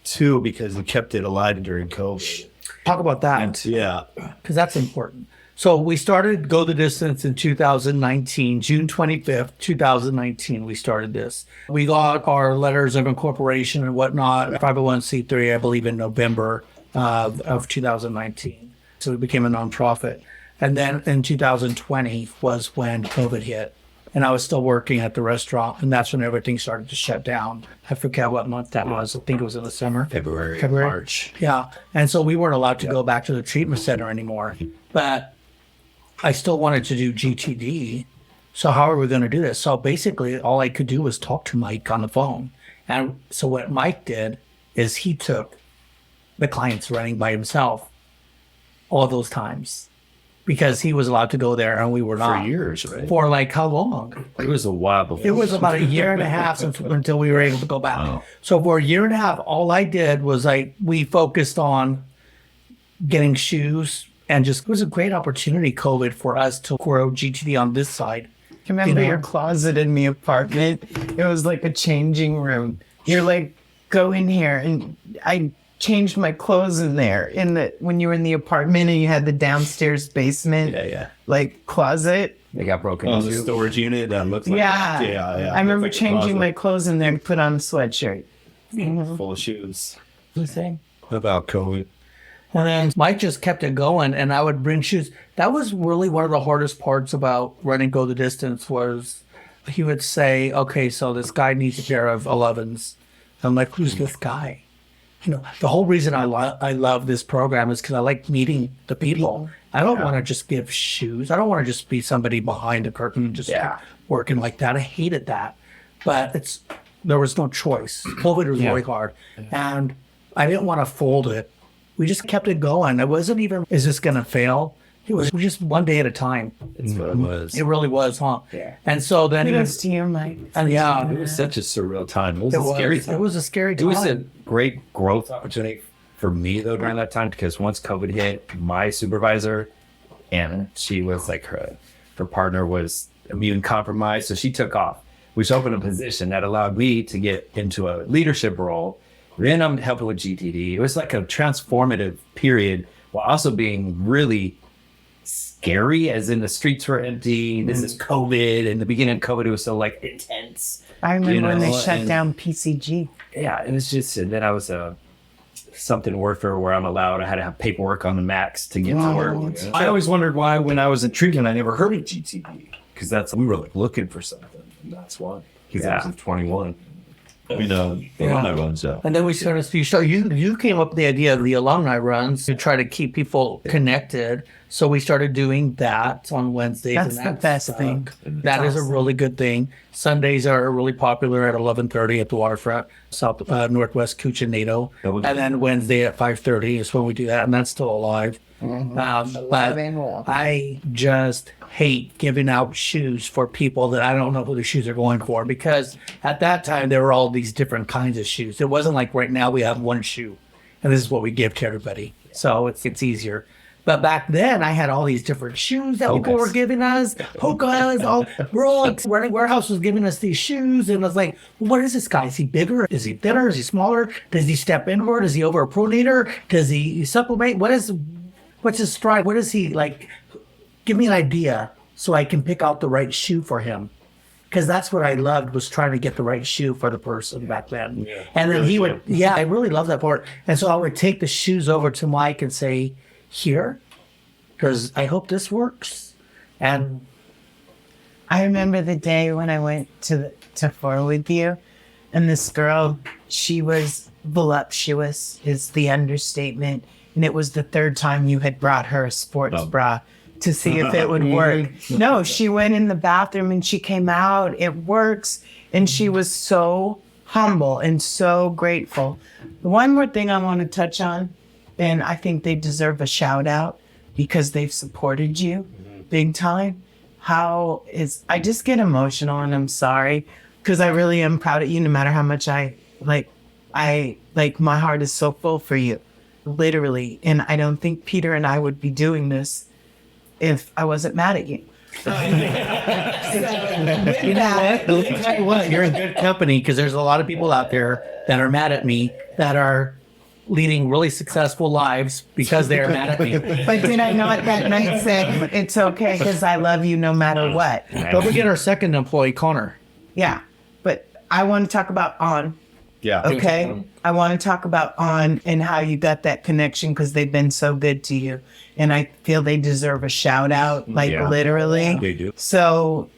Speaker 8: too, because he kept it alive during COVID.
Speaker 4: Talk about that.
Speaker 8: Yeah.
Speaker 4: Because that's important. So we started Go the Distance in 2019, June 25th, 2019, we started this. We got our letters of incorporation and whatnot, 501c3, I believe in November of 2019. So we became a nonprofit. And then in 2020 was when COVID hit. And I was still working at the restaurant, and that's when everything started to shut down. I forget what month that was. I think it was in the summer.
Speaker 8: February.
Speaker 4: March. Yeah. And so we weren't allowed to go back to the treatment center anymore. But I still wanted to do GTD. So how are we going to do this? So basically, all I could do was talk to Mike on the phone. And so what Mike did is he took the clients running by himself all those times because he was allowed to go there and we were not.
Speaker 6: For years, right?
Speaker 4: For like how long?
Speaker 6: It was a while before.
Speaker 4: It was about a year and a half until we were able to go back. So for a year and a half, all I did was we focused on getting shoes, and just it was a great opportunity, COVID, for us to grow GTD on this side.
Speaker 2: Remember your closet in the apartment? It was like a changing room. You're like, go in here, and I changed my clothes in there when you were in the apartment, and you had the downstairs basement, like closet.
Speaker 6: They got broken
Speaker 8: Oh,
Speaker 6: into.
Speaker 8: the storage unit that looks like
Speaker 2: Yeah.
Speaker 8: yeah.
Speaker 2: I remember
Speaker 8: Looks like a
Speaker 2: changing my
Speaker 8: closet
Speaker 2: clothes in there and put on a sweatshirt.
Speaker 8: full of shoes.
Speaker 4: Thing.
Speaker 8: About COVID.
Speaker 4: And then Mike just kept it going, and I would bring shoes. That was really one of the hardest parts about running Go the Distance was he would say, okay, so this guy needs a pair of 11s. I'm like, who's this guy? the whole reason I love this program is because I like meeting the people. I don't want to just give shoes. I don't want to just be somebody behind a curtain just working like that. I hated that. But there was no choice. COVID was really hard. And I didn't want to fold it. We just kept it going. It wasn't even, is this going to fail? It was just one day at a time.
Speaker 6: That's what it was.
Speaker 4: It really was, huh?
Speaker 7: Yeah.
Speaker 4: And so then
Speaker 2: It goes to your mic.
Speaker 4: and
Speaker 6: It was such a surreal time. It was a scary time.
Speaker 4: It was a scary
Speaker 6: It
Speaker 4: time.
Speaker 6: was a great growth opportunity for me though during that time, because once COVID hit, my supervisor, Anna, she was like her partner was immune compromised, so she took off, which opened a position that allowed me to get into a leadership role. Then I'm helping with GTD. It was like a transformative period while also being really scary, as in the streets were empty. This is COVID. In the beginning of COVID, it was so like intense.
Speaker 2: I remember when they
Speaker 6: know,
Speaker 2: shut
Speaker 6: and-
Speaker 2: down PCG.
Speaker 6: Yeah, it was just, and then I was something warfare where I'm allowed, I had to have paperwork on the max to get to work.
Speaker 5: I always wondered why, when I was in treatment, I never heard of GTD, because we were like looking for something. And that's why. Because I was in 21.
Speaker 8: The alumni runs out.
Speaker 4: And then we started. So you came up with the idea of the alumni runs to try to keep people connected. So we started doing that on Wednesdays.
Speaker 2: That's
Speaker 4: and
Speaker 2: the best thing.
Speaker 4: That is a really good thing. Sundays are really popular at 11:30 at the waterfront, Northwest Cucinato. And then Wednesday at 5:30 is when we do that, and that's still alive. But I just hate giving out shoes for people that I don't know who the shoes are going for, because at that time there were all these different kinds of shoes. It wasn't like right now we have one shoe and this is what we give to everybody. So it's easier. But back then I had all these different shoes that people were giving us. Hokas, we're all like, warehouse was giving us these shoes, and I was like, what is this guy? Is he bigger? Is he thinner? Is he smaller? Does he step inward? Is he over a pronator? Does he supplement? What's his stride? What is he like? Give me an idea so I can pick out the right shoe for him. Because that's what I loved, was trying to get the right shoe for the person back then. Yeah, and then he would, I really love that part. And so I would take the shoes over to Mike and say, here, because I hope this works. And
Speaker 2: I remember the day when I went to Fort with you, and this girl, she was voluptuous, is the understatement. And it was the third time you had brought her a sports bra to see if it would work. No, she went in the bathroom and she came out. It works. And she was so humble and so grateful. The one more thing I want to touch on, and I think they deserve a shout out because they've supported you big time. I just get emotional, and I'm sorry, because I really am proud of you, no matter how much I my heart is so full for you, literally. And I don't think Peter and I would be doing this if I wasn't mad at you.
Speaker 4: you know what? Let me tell you what, you're in good company, because there's a lot of people out there that are mad at me that are leading really successful lives because they're mad at me.
Speaker 2: But did I not that night said, it's okay because I love you no matter what?
Speaker 4: Don't forget our second employee, Connor.
Speaker 2: Yeah, but I want to talk about On.
Speaker 8: Yeah.
Speaker 2: Okay. I want to talk about On and how you got that connection, because they've been so good to you. And I feel they deserve a shout out, literally.
Speaker 8: They do.
Speaker 2: So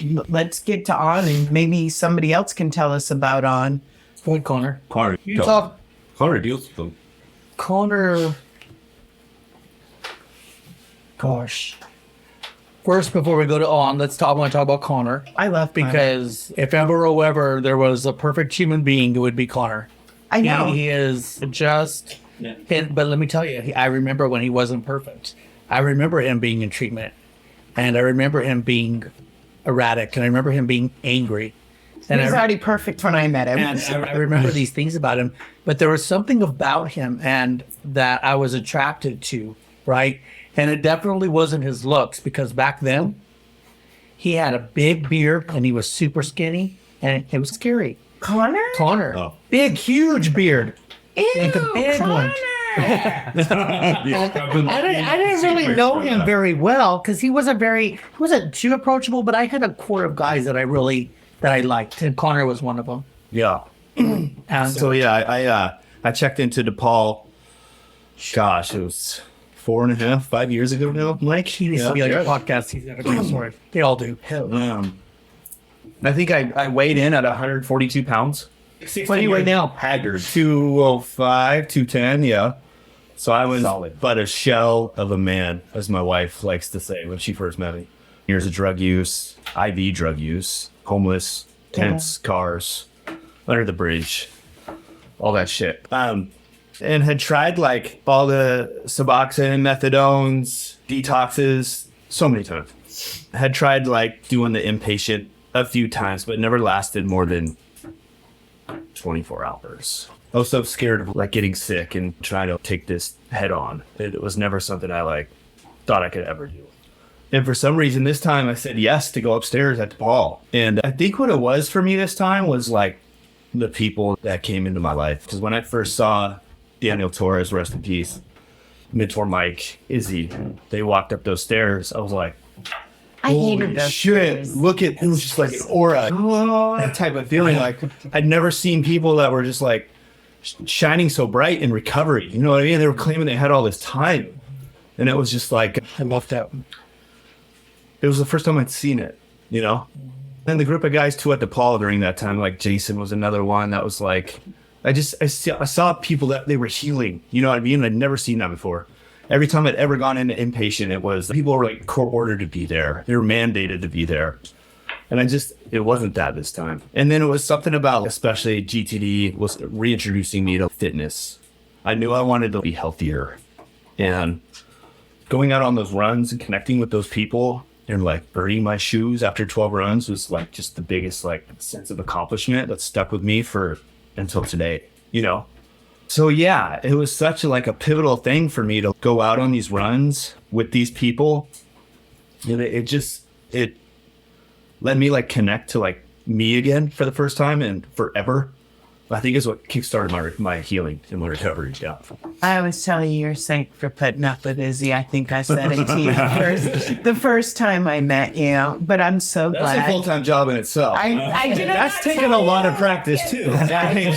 Speaker 2: let's get to On, and maybe somebody else can tell us about On.
Speaker 4: Go ahead, Connor.
Speaker 8: Connor,
Speaker 4: You talk.
Speaker 8: Connor deals with them.
Speaker 4: Connor. Gosh. First, before we go to On, I want to talk about Connor.
Speaker 2: I love Connor.
Speaker 4: Because if ever or ever there was a perfect human being, it would be Connor.
Speaker 2: I know.
Speaker 4: He is just, but let me tell you, I remember when he wasn't perfect. I remember him being in treatment, and I remember him being erratic, and I remember him being angry. And
Speaker 2: he was already perfect when I met him.
Speaker 4: And I remember these things about him, but there was something about him and that I was attracted to, right? And it definitely wasn't his looks, because back then he had a big beard and he was super skinny, and it was scary.
Speaker 2: Connor?
Speaker 4: Oh. Big, huge beard.
Speaker 2: Ew,
Speaker 4: Like a big
Speaker 2: Connor.
Speaker 4: one. I didn't really know him very well, because he wasn't too approachable, but I had a core of guys that I liked, and Connor was one of them.
Speaker 8: Yeah.
Speaker 4: And
Speaker 8: So I checked into DePaul. Gosh, it was 4.5, 5 years ago now.
Speaker 4: Mike, he needs to be on your podcast. He's got a great story. They all do.
Speaker 5: I think I weighed in at 142 pounds.
Speaker 4: What do you weigh now?
Speaker 8: Haggard. 205, 210, yeah. So I was
Speaker 6: Solid.
Speaker 8: but a shell of a man, as my wife likes to say when she first met me. Years of drug use, IV drug use, homeless, tents, cars, under the bridge, all that shit. And had tried like all the Suboxone, methadones, detoxes, so many times. Had tried like doing the inpatient a few times, but never lasted more than 24 hours. I was so scared of like getting sick and trying to take this head on. It was never something I like thought I could ever do. And for some reason this time I said yes to go upstairs at DePaul. And I think what it was for me this time was like the people that came into my life. Because when I first saw Daniel Torres, rest in peace, mentor Mike, Izzy, they walked up those stairs, I was like,
Speaker 7: I hated those.
Speaker 8: shit, look at, it was just like an aura, that type of feeling. Like I'd never seen people that were just like shining so bright in recovery. You know what I mean? They were claiming they had all this time. And it was just like,
Speaker 4: I love that.
Speaker 8: it was the first time I'd seen it, you know? And the group of guys too at DePaul during that time, like Jason was another one that was like, I saw people that they were healing, you know what I mean? I'd never seen that before. Every time I'd ever gone into inpatient, it was people were like court ordered to be there. They were mandated to be there. And it wasn't that this time. And then it was something about, especially GTD was reintroducing me to fitness. I knew I wanted to be healthier. And going out on those runs and connecting with those people and like earning my shoes after 12 runs was like just the biggest like sense of accomplishment that stuck with me until today, you know? So yeah, it was such a pivotal thing for me to go out on these runs with these people. And it let me like connect to like me again for the first time and forever. I think is what kickstarted my healing and my recovery. Yeah.
Speaker 2: I always tell you you're saint for putting up with Izzy. I think I said it to you the first time I met you, but I'm so
Speaker 8: That's
Speaker 2: glad.
Speaker 8: a full-time job in itself.
Speaker 2: I did
Speaker 8: That's taken a lot of practice too.
Speaker 2: I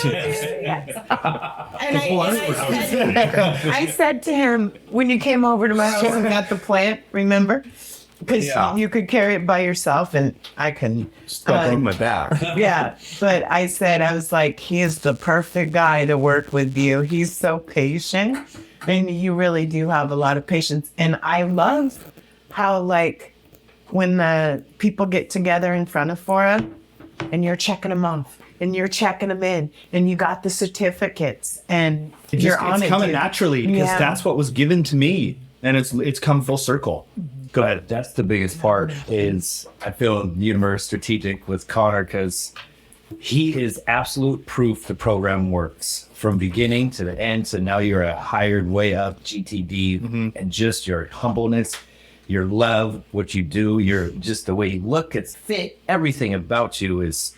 Speaker 2: said to him when you came over to my house and got the plant, remember? Because you could carry it by yourself and I couldn't.
Speaker 8: Stuck on my back.
Speaker 2: Yeah, but I was like, he is the perfect guy to work with you. He's so patient and you really do have a lot of patience. And I love how like when the people get together in front of Fora and you're checking them off and you're checking them in and you got the certificates and you're on it.
Speaker 8: It's coming naturally because that's what was given to me and it's come full circle. Go ahead.
Speaker 6: That's the biggest part is I feel you're strategic with Connor because he is absolute proof the program works from beginning to the end. So now you're a hired way up GTD and just your humbleness, your love, what you do, your just the way you look, it's fit. Everything about you it's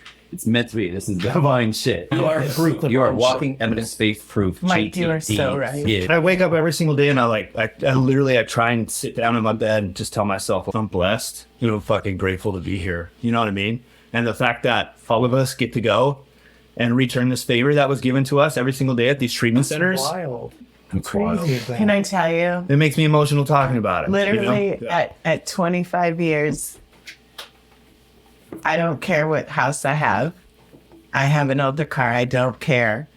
Speaker 6: meant to be. This is divine shit. You are proof. You are walking evidence-based proof.
Speaker 2: Mike, you are so right.
Speaker 6: Yeah.
Speaker 8: I wake up every single day and I try and sit down in my bed and just tell myself I'm blessed, fucking grateful to be here. You know what I mean? And the fact that all of us get to go and return this favor that was given to us every single day at these treatment centers.
Speaker 4: Wild.
Speaker 8: Crazy.
Speaker 2: Can I tell you?
Speaker 8: It makes me emotional talking about it.
Speaker 2: Literally at 25 years, I don't care what house I have. I have an older car. I don't care.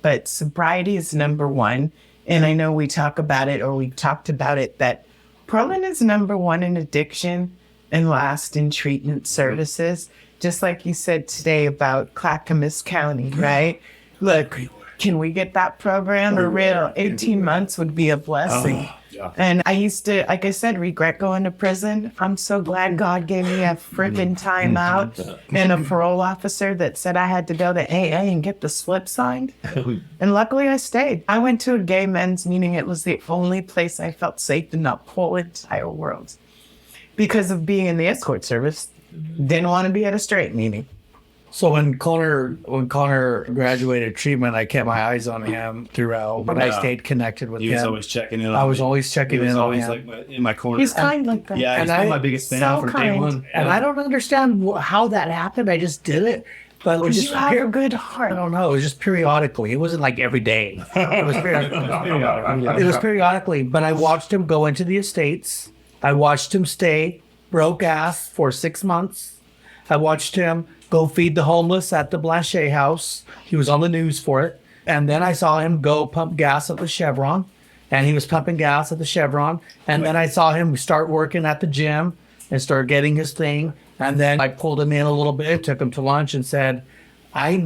Speaker 2: But sobriety is number one. And I know we talk about it, or we talked about it, that Portland is number one in addiction and last in treatment services. Just like you said today about Clackamas County, right? Look, can we get that program for real? 18 months would be a blessing. And I used to, like I said, regret going to prison. I'm so glad God gave me a friggin' time out and a parole officer that said I had to go to AA and get the slip signed. And luckily I stayed. I went to a gay men's meeting. It was the only place I felt safe in the whole entire world. Because of being in the escort service, didn't want to be at a straight meeting.
Speaker 4: So when Connor graduated treatment, I kept my eyes on him throughout, but I stayed connected with him.
Speaker 8: He was always checking in on me.
Speaker 4: I was always checking in on
Speaker 8: always
Speaker 4: him.
Speaker 8: like in my corner.
Speaker 2: He's kind like that.
Speaker 8: Yeah, he's been my biggest fan
Speaker 2: so
Speaker 8: from day
Speaker 2: kind.
Speaker 8: one.
Speaker 4: And I don't understand how that happened. I just did it. But it was
Speaker 2: Because
Speaker 4: just
Speaker 2: you have a good heart.
Speaker 4: I don't know. It was just periodically. It wasn't like every day. It was periodically. It was periodically. But I watched him go into the estates. I watched him stay broke ass for 6 months. I watched him go feed the homeless at the Blanchet house. He was on the news for it. And then I saw him go pump gas at the Chevron. And he was pumping gas at the Chevron. And then I saw him start working at the gym and start getting his thing. And then I pulled him in a little bit, took him to lunch and said, I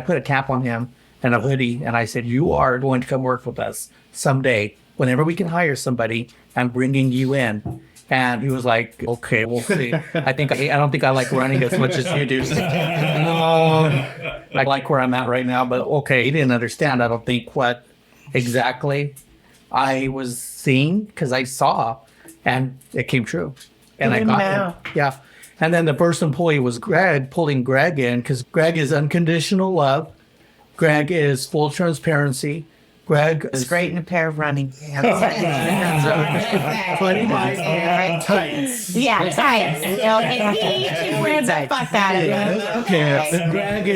Speaker 4: put a cap on him and a hoodie. And I said, you are going to come work with us someday. Whenever we can hire somebody, I'm bringing you in. And he was like, okay, we'll see. I don't think I like running as much as you do. I like where I'm at right now, but okay. He didn't understand, I don't think, what exactly I was seeing, because I saw, and it came true. And I got him. Yeah. And then the first employee was Gregg, pulling Gregg in, because Gregg is unconditional love. Gregg is full transparency. Gregg is
Speaker 2: Great in a pair of running pants.
Speaker 7: Tights. Yeah, tights. You know, and he wears the fuck out of it.
Speaker 4: Okay. Gregg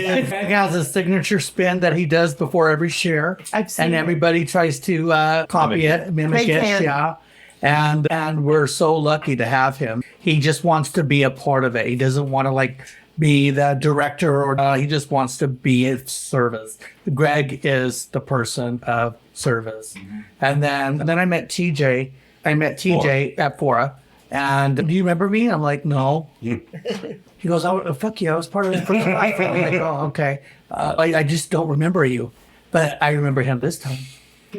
Speaker 4: has a signature spin that he does before every share.
Speaker 2: I've seen
Speaker 4: and
Speaker 2: it.
Speaker 4: everybody tries to copy it, mimic
Speaker 2: Great
Speaker 4: it.
Speaker 2: fan.
Speaker 4: Yeah. And we're so lucky to have him. He just wants to be a part of it. He doesn't want to be the director, or he just wants to be of service. Gregg is the person of service. And then I met TJ. At Fora. And do you remember me? I'm like, no. He goes, oh, fuck you. I was part of the first life. I'm like, oh, okay. I just don't remember you. But I remember him this time.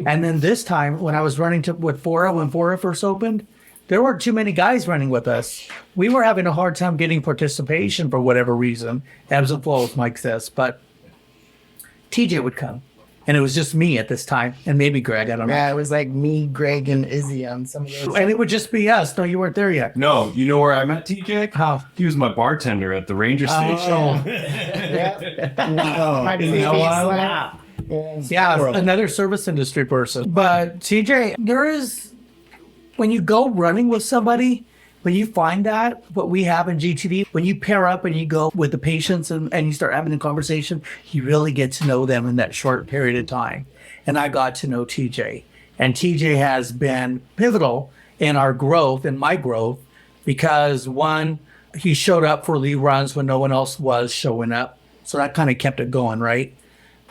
Speaker 4: And then this time, when I was running with Fora, when Fora first opened, there weren't too many guys running with us. We were having a hard time getting participation for whatever reason. Ebbs and flows, Mike says. But TJ would come. And it was just me at this time. And maybe Gregg, I don't know.
Speaker 7: Yeah, it was like me, Gregg, and Izzy on some of those.
Speaker 4: And it would just be us. No, you weren't there yet.
Speaker 5: No, you know where I met TJ?
Speaker 4: How?
Speaker 5: He was my bartender at the Ranger Station.
Speaker 4: Yeah, another service industry person. But TJ, when you go running with somebody, when you find that, what we have in GTD, when you pair up and you go with the patients and you start having a conversation, you really get to know them in that short period of time. And I got to know TJ. And TJ has been pivotal in our growth, in my growth, because one, he showed up for lead runs when no one else was showing up. So that kind of kept it going, right?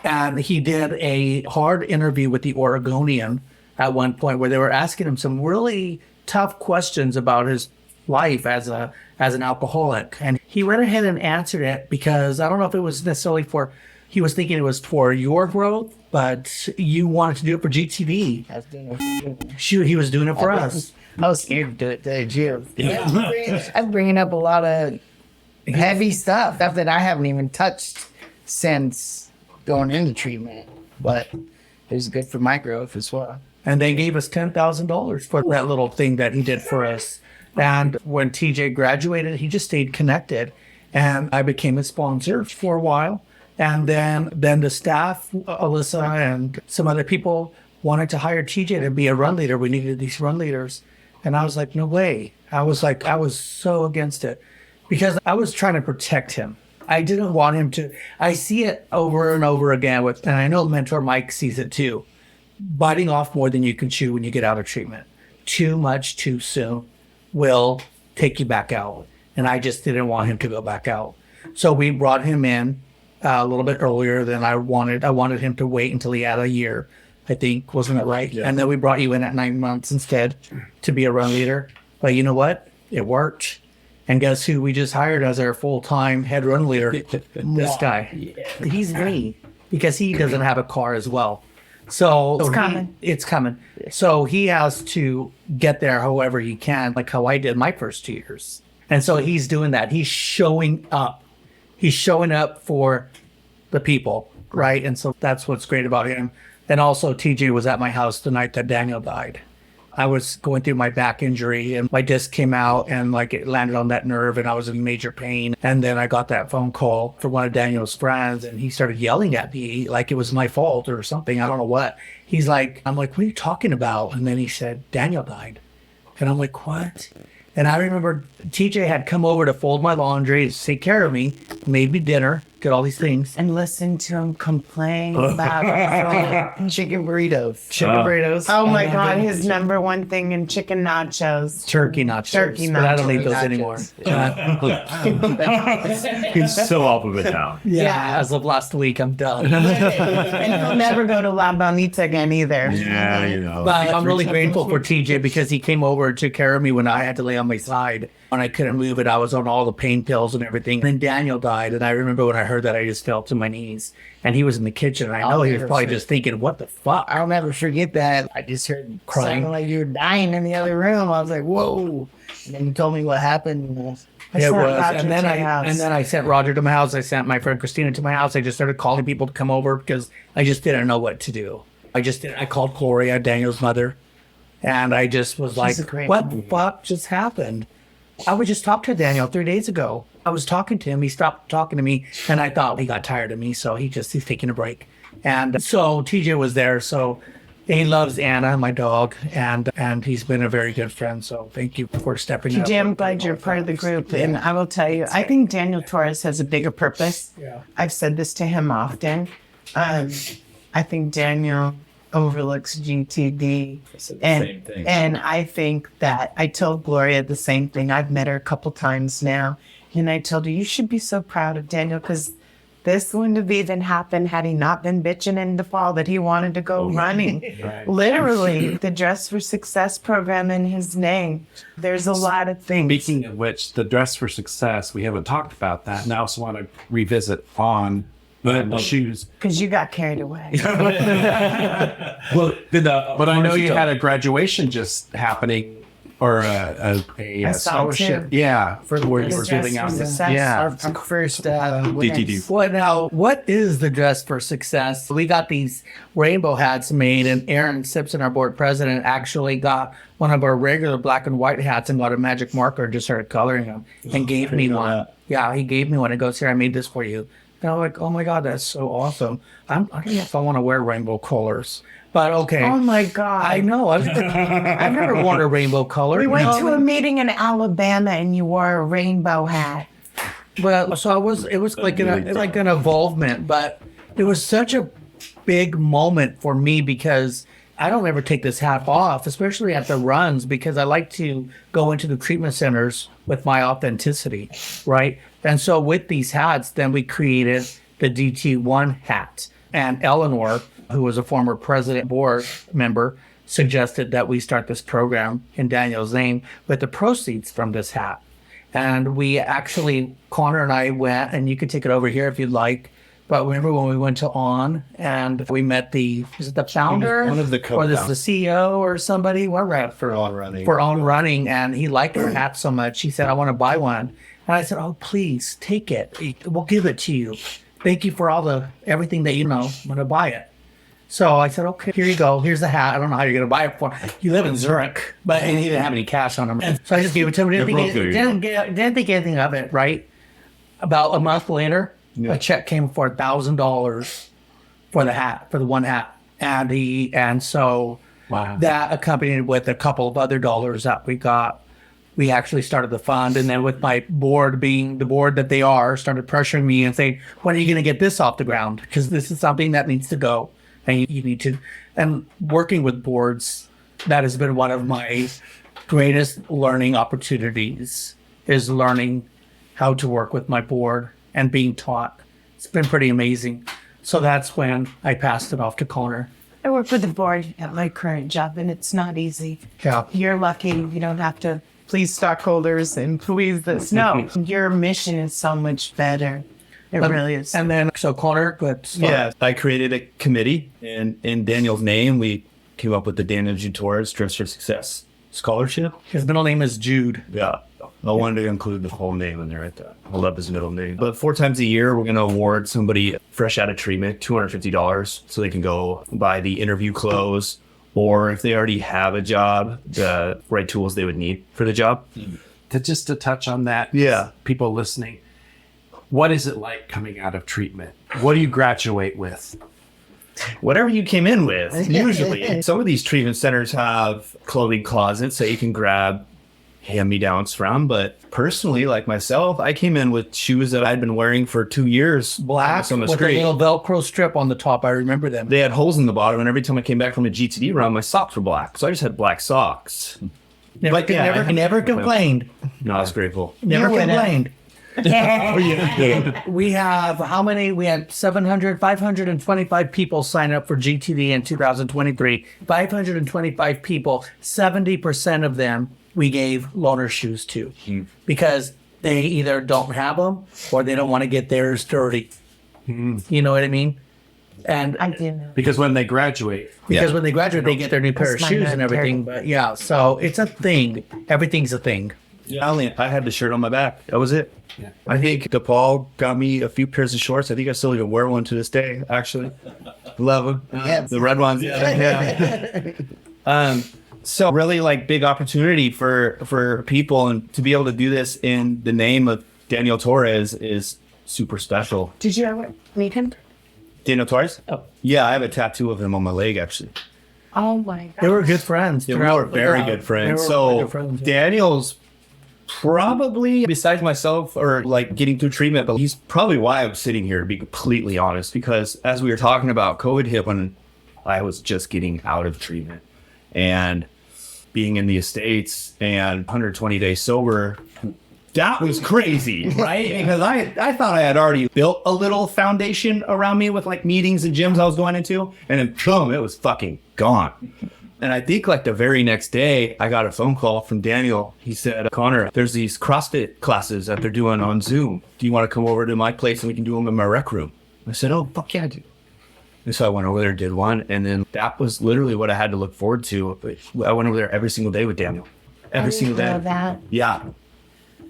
Speaker 4: And he did a hard interview with the Oregonian at one point where they were asking him some really tough questions about his life as an alcoholic. And he went ahead and answered it because I don't know if it was necessarily he was thinking it was for your growth, but you wanted to do it for GTD. Shoot, he was doing it for us.
Speaker 7: I was scared to do it to you. I'm bringing up a lot of heavy stuff that I haven't even touched since going into treatment. But it was good for my growth as well.
Speaker 4: And they gave us $10,000 for that little thing that he did for us. And when TJ graduated, he just stayed connected. And I became a sponsor for a while. And then the staff, Alyssa and some other people wanted to hire TJ to be a run leader. We needed these run leaders. And I was like, no way. I was so against it because I was trying to protect him. I didn't want him to. I see it over and over again and I know Mentor Mike sees it too. Biting off more than you can chew when you get out of treatment. Too much too soon will take you back out. And I just didn't want him to go back out. So we brought him in a little bit earlier than I wanted. I wanted him to wait until he had a year, I think. Wasn't it right? Yeah. And then we brought you in at 9 months instead to be a run leader. But you know what? It worked. And guess who we just hired as our full-time head run leader? This guy. Yeah. He's me because he doesn't have a car as well. So it's coming. So he has to get there however he can, like how I did my first 2 years. And so he's doing that. He's showing up. He's showing up for the people, right? And so that's what's great about him. And also TJ was at my house the night that Daniel died. I was going through my back injury and my disc came out and it landed on that nerve and I was in major pain. And then I got that phone call from one of Daniel's friends and he started yelling at me like it was my fault or something. I don't know what. I'm like, what are you talking about? And then he said, Daniel died. And I'm like, what? And I remember TJ had come over to fold my laundry, to take care of me, made me dinner, get all these things.
Speaker 2: And listen to him complain about
Speaker 7: Chicken burritos.
Speaker 4: Chicken burritos.
Speaker 2: oh my God, his number one thing in chicken nachos.
Speaker 4: Turkey nachos.
Speaker 2: Turkey
Speaker 4: But I don't
Speaker 2: nachos.
Speaker 4: eat those anymore.
Speaker 5: He's so off of it now.
Speaker 4: Yeah, as of last week, I'm done.
Speaker 2: And he'll never go to La Bonita again either.
Speaker 5: Yeah, you know.
Speaker 4: But I'm really grateful for TJ because he came over and took care of me when I had to lay on my side. When I couldn't move it, I was on all the pain pills and everything. And then Daniel died, and I remember when I heard that, I just fell to my knees. And he was in the kitchen, and I know he was probably just thinking, what the fuck?
Speaker 7: I'll never forget that. I just heard
Speaker 4: Crying.
Speaker 7: sounding like you were dying in the other room. I was like, whoa. And then he told me what happened.
Speaker 4: It
Speaker 2: sent
Speaker 4: was.
Speaker 2: Roger
Speaker 4: And then
Speaker 2: to your house.
Speaker 4: I sent Roger to my house. I sent my friend Christina to my house. I just started calling people to come over because I just didn't know what to do. I called Gloria, Daniel's mother, and I just was like,
Speaker 2: a great
Speaker 4: what
Speaker 2: woman.
Speaker 4: the fuck just happened? I would just talk to Daniel 3 days ago. I was talking to him. He stopped talking to me, and I thought he got tired of me, so he's taking a break. And so TJ was there. So he loves Anna, my dog, and he's been a very good friend. So thank you for stepping up.
Speaker 2: TJ, I'm glad you're part of the group. And I will tell you, I think Daniel Torres has a bigger purpose.
Speaker 4: Yeah.
Speaker 2: I've said this to him often. I think Daniel overlooks GTD. And I think that I told Gloria the same thing. I've met her a couple times now. And I told her, you should be so proud of Daniel because this wouldn't have even happened had he not been bitching in the fall that he wanted to go running.
Speaker 3: Right.
Speaker 2: Literally, the Dress for Success program in his name. There's a lot of things.
Speaker 3: Speaking of which, the Dress for Success, we haven't talked about that. And I also want to revisit on the shoes.
Speaker 2: Because you got carried away.
Speaker 3: Well, but I know you had a graduation just happening, or a
Speaker 2: I saw
Speaker 3: scholarship.
Speaker 2: too.
Speaker 3: Yeah, for where you
Speaker 2: The
Speaker 3: were
Speaker 2: Dress
Speaker 3: giving
Speaker 2: for
Speaker 3: out.
Speaker 2: Success.
Speaker 3: Yeah.
Speaker 7: Our first
Speaker 5: DTD.
Speaker 4: Well, now, what is the Dress for Success? We got these rainbow hats made, and Aaron Simpson, our board president, actually got one of our regular black and white hats and got a magic marker and just started coloring them and gave me one. Yeah, he gave me one. He goes, here, I made this for you. And I'm like, oh my God, that's so awesome. I don't know if I want to wear rainbow colors, but okay.
Speaker 2: Oh my God.
Speaker 4: I know. I've never worn a rainbow color.
Speaker 2: We went to a meeting in Alabama and you wore a rainbow hat.
Speaker 4: Well, so it was like an involvement, but it was such a big moment for me because I don't ever take this hat off, especially at the runs, because I like to go into the treatment centers with my authenticity, right? And so with these hats, then we created the DT1 hat. And Eleanor, who was a former president board member, suggested that we start this program in Daniel's name with the proceeds from this hat. And we actually, Connor and I went, and you can take it over here if you'd like. But remember when we went to On and we met is it the founder?
Speaker 8: One of the
Speaker 4: Or this
Speaker 8: co-founders.
Speaker 4: the CEO or somebody? What rep?
Speaker 8: For On Running.
Speaker 4: For On Running. And he liked our hat so much. He said, I want to buy one. And I said, oh, please take it. We'll give it to you. Thank you for everything that you know. I'm going to buy it. So I said, okay, here you go. Here's the hat. I don't know how you're going to buy it for. You live in Zurich, and he didn't have any cash on him. So I just gave it to him. Didn't think anything of it, right? About a month later, a check came for $1,000 for the hat, for the one hat. And so that accompanied with a couple of other dollars that we got. We actually started the fund, and then with my board being the board that they are, started pressuring me and saying, when are you going to get this off the ground? Because this is something that needs to go, and you need to. And working with boards, that has been one of my greatest learning opportunities, is learning how to work with my board and being taught. It's been pretty amazing. So that's when I passed it off to Connor.
Speaker 2: I work with the board at my current job, and it's not easy.
Speaker 4: Yeah.
Speaker 2: You're lucky you don't have to please stockholders and please this. No, your mission is so much better. It really is.
Speaker 4: And then, so Connor, good.
Speaker 8: Yeah, I created a committee, and in Daniel's name, we came up with the Daniel G. Torres Dress for Success Scholarship.
Speaker 4: His middle name is Jude.
Speaker 8: Yeah, I wanted to include the whole name in there. I love his middle name. But 4 times a year, we're going to award somebody fresh out of treatment $250 so they can go buy the interview clothes, or if they already have a job, the right tools they would need for the job.
Speaker 3: Just to touch on that,
Speaker 8: Yeah.
Speaker 3: people listening, what is it like coming out of treatment? What do you graduate with?
Speaker 8: Whatever you came in with, usually. Some of these treatment centers have clothing closets that you can grab hand-me-downs from. But personally, like myself, I came in with shoes that I'd been wearing for 2 years.
Speaker 4: Black
Speaker 8: on the
Speaker 4: with a
Speaker 8: street.
Speaker 4: little Velcro strip on the top. I remember them.
Speaker 8: They had holes in the bottom, and every time I came back from a GTD run, my socks were black. So I just had black socks.
Speaker 4: Never, never complained.
Speaker 8: No, I was grateful.
Speaker 4: Never
Speaker 7: You wouldn't.
Speaker 4: complained. We have how many? We had 525 people sign up for GTD in 2023. 525 people, 70% of them we gave loaner shoes to because they either don't have them or they don't want to get theirs dirty. You know what I mean? And
Speaker 7: I do know.
Speaker 3: Because when they graduate,
Speaker 4: because when they graduate, they get their new pair of
Speaker 7: That's
Speaker 4: shoes
Speaker 7: my
Speaker 4: and everything. But yeah, so it's a thing. Everything's a thing.
Speaker 8: I had the shirt on my back. That was it. Yeah. I think DePaul got me a few pairs of shorts. I think I still even wear one to this day, actually. Love them.
Speaker 7: Yes.
Speaker 8: The red ones. Yeah. So really like big opportunity for people, and to be able to do this in the name of Daniel Torres is super special.
Speaker 7: Did you ever meet him?
Speaker 8: Daniel Torres? Oh. Yeah, I have a tattoo of him on my leg, actually.
Speaker 7: Oh my God.
Speaker 4: They were good friends.
Speaker 8: Yeah, we were very good friends. So Daniel's probably, besides myself or like getting through treatment, but he's probably why I'm sitting here, to be completely honest, because as we were talking about, COVID hit when I was just getting out of treatment and being in the States and 120 days sober. That was crazy, right? Because I thought I had already built a little foundation around me with like meetings and gyms I was going into, and then boom, it was fucking gone. And I think like the very next day, I got a phone call from Daniel. He said, Connor, there's these CrossFit classes that they're doing on Zoom. Do you want to come over to my place and we can do them in my rec room? I said, oh, fuck yeah, I do. And so I went over there, did one. And then that was literally what I had to look forward to. I went over there every single day with Daniel. Every single day.
Speaker 7: That.
Speaker 8: Yeah.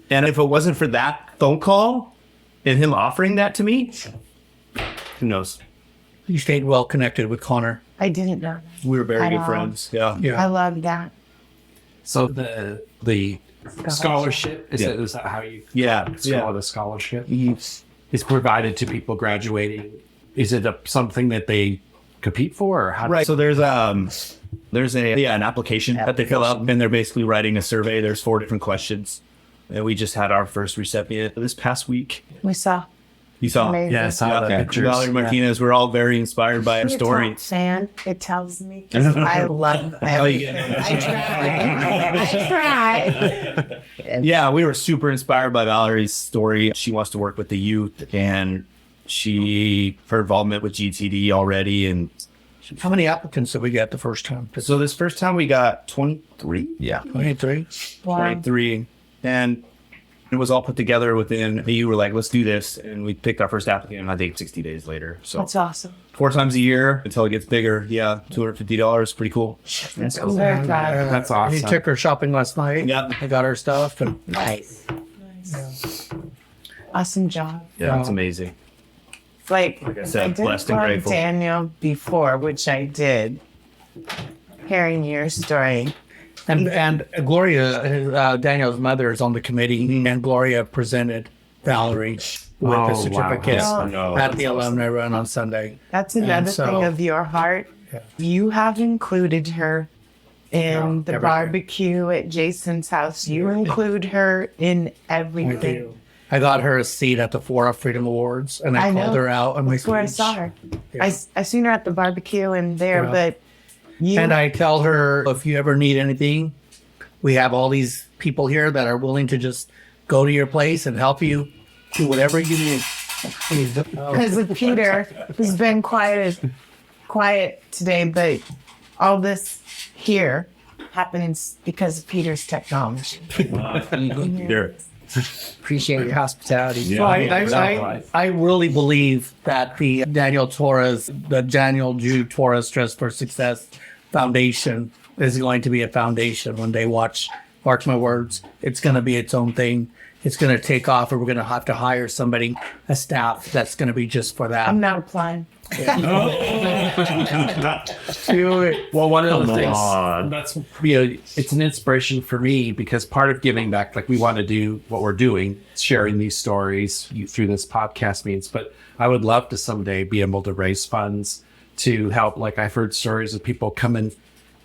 Speaker 8: And if it wasn't for that phone call and him offering that to me, who knows?
Speaker 4: You stayed well connected with Connor.
Speaker 7: I didn't know that.
Speaker 8: We were very
Speaker 7: At
Speaker 8: good
Speaker 7: all.
Speaker 8: friends. Yeah.
Speaker 7: I love that.
Speaker 3: so the scholarship is that how you call it a scholarship? Is provided to people graduating. Is it something that they compete for, or how?
Speaker 8: Right. So there's an application that they fill out, and they're basically writing a survey. There's 4 different questions, and we just had our first recipient this past week.
Speaker 7: We saw.
Speaker 8: You saw?
Speaker 7: Amazing.
Speaker 3: Yeah, I saw the pictures.
Speaker 8: Valerie Martinez. We're all very inspired by her
Speaker 7: You're a
Speaker 8: story.
Speaker 7: top fan. It tells me. 'Cause I love everything. I tried.
Speaker 8: Yeah, we were super inspired by Valerie's story. She wants to work with the youth, and her involvement with GTD already. And
Speaker 4: How many applicants did we get the first time?
Speaker 8: so this first time we got 23.
Speaker 6: Yeah.
Speaker 4: 23.
Speaker 7: Wow.
Speaker 8: 23. And it was all put together within, you were like, let's do this. And we picked our first applicant, I think 60 days later. So
Speaker 7: That's awesome.
Speaker 8: 4 times a year until it gets bigger. Yeah, $250. Pretty cool.
Speaker 7: That's very proud.
Speaker 3: That's
Speaker 4: He
Speaker 3: awesome.
Speaker 4: took her shopping last night.
Speaker 8: Yeah.
Speaker 4: I got her stuff. And
Speaker 7: Nice. Awesome job.
Speaker 8: Yeah, it's amazing.
Speaker 2: It's like
Speaker 8: I said,
Speaker 2: didn't
Speaker 8: blessed and
Speaker 2: love
Speaker 8: grateful.
Speaker 2: Daniel before, which I did. Hearing your story.
Speaker 4: And Gloria, Daniel's mother, is on the committee, and Gloria presented Valerie with
Speaker 3: Oh,
Speaker 4: a
Speaker 3: wow.
Speaker 4: certificate
Speaker 8: No,
Speaker 4: at the alumni run on Sunday.
Speaker 2: That's another
Speaker 4: so-
Speaker 2: thing of your heart.
Speaker 4: Yeah.
Speaker 2: You have included her in the
Speaker 4: everything.
Speaker 2: barbecue at Jason's house. You include her in everything.
Speaker 4: I got her a seat at the Flora Freedom Awards, and I called
Speaker 2: know.
Speaker 4: her out on my
Speaker 2: That's where I
Speaker 4: speech.
Speaker 2: saw her.
Speaker 4: Yeah.
Speaker 2: I seen her at the barbecue and there,
Speaker 4: Yeah.
Speaker 2: but you
Speaker 4: And I tell her, if you ever need anything, we have all these people here that are willing to just go to your place and help you do whatever you need.
Speaker 2: because of Peter, who's been quiet today, but all this here happens because of Peter's technology.
Speaker 8: Here.
Speaker 7: Appreciate your hospitality.
Speaker 4: So I really believe that the Daniel Jew Torres Dress for Success Foundation is going to be a foundation when they mark my words. It's going to be its own thing. It's going to take off, and we're going to have to hire somebody, a staff that's going to be just for that.
Speaker 2: I'm not applying.
Speaker 3: Well, one of the things that's it's an inspiration for me, because part of giving back, like we want to do what we're doing, sharing these stories through this podcast means, but I would love to someday be able to raise funds to help. Like I've heard stories of people coming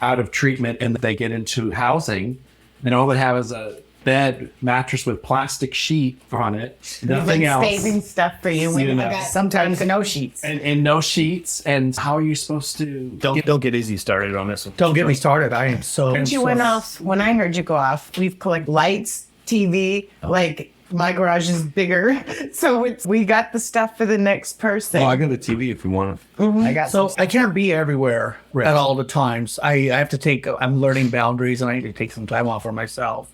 Speaker 3: out of treatment and they get into housing And all they have is a bed mattress with plastic sheet on it.
Speaker 2: We've
Speaker 3: Nothing
Speaker 2: been
Speaker 3: else.
Speaker 2: saving stuff for you.
Speaker 3: You know.
Speaker 7: Sometimes no sheets.
Speaker 3: And no sheets. And how are you supposed to?
Speaker 8: Don't get Izzy started on this one.
Speaker 4: Don't get me started. I am so.
Speaker 2: You went off when I heard you go off. We've collected lights, TV, like my garage is bigger. So we got the stuff for the next person.
Speaker 5: Oh, I got the TV if you want it.
Speaker 7: I got
Speaker 4: So I can't be everywhere at all the times. I have to I'm learning boundaries and I need to take some time off for myself.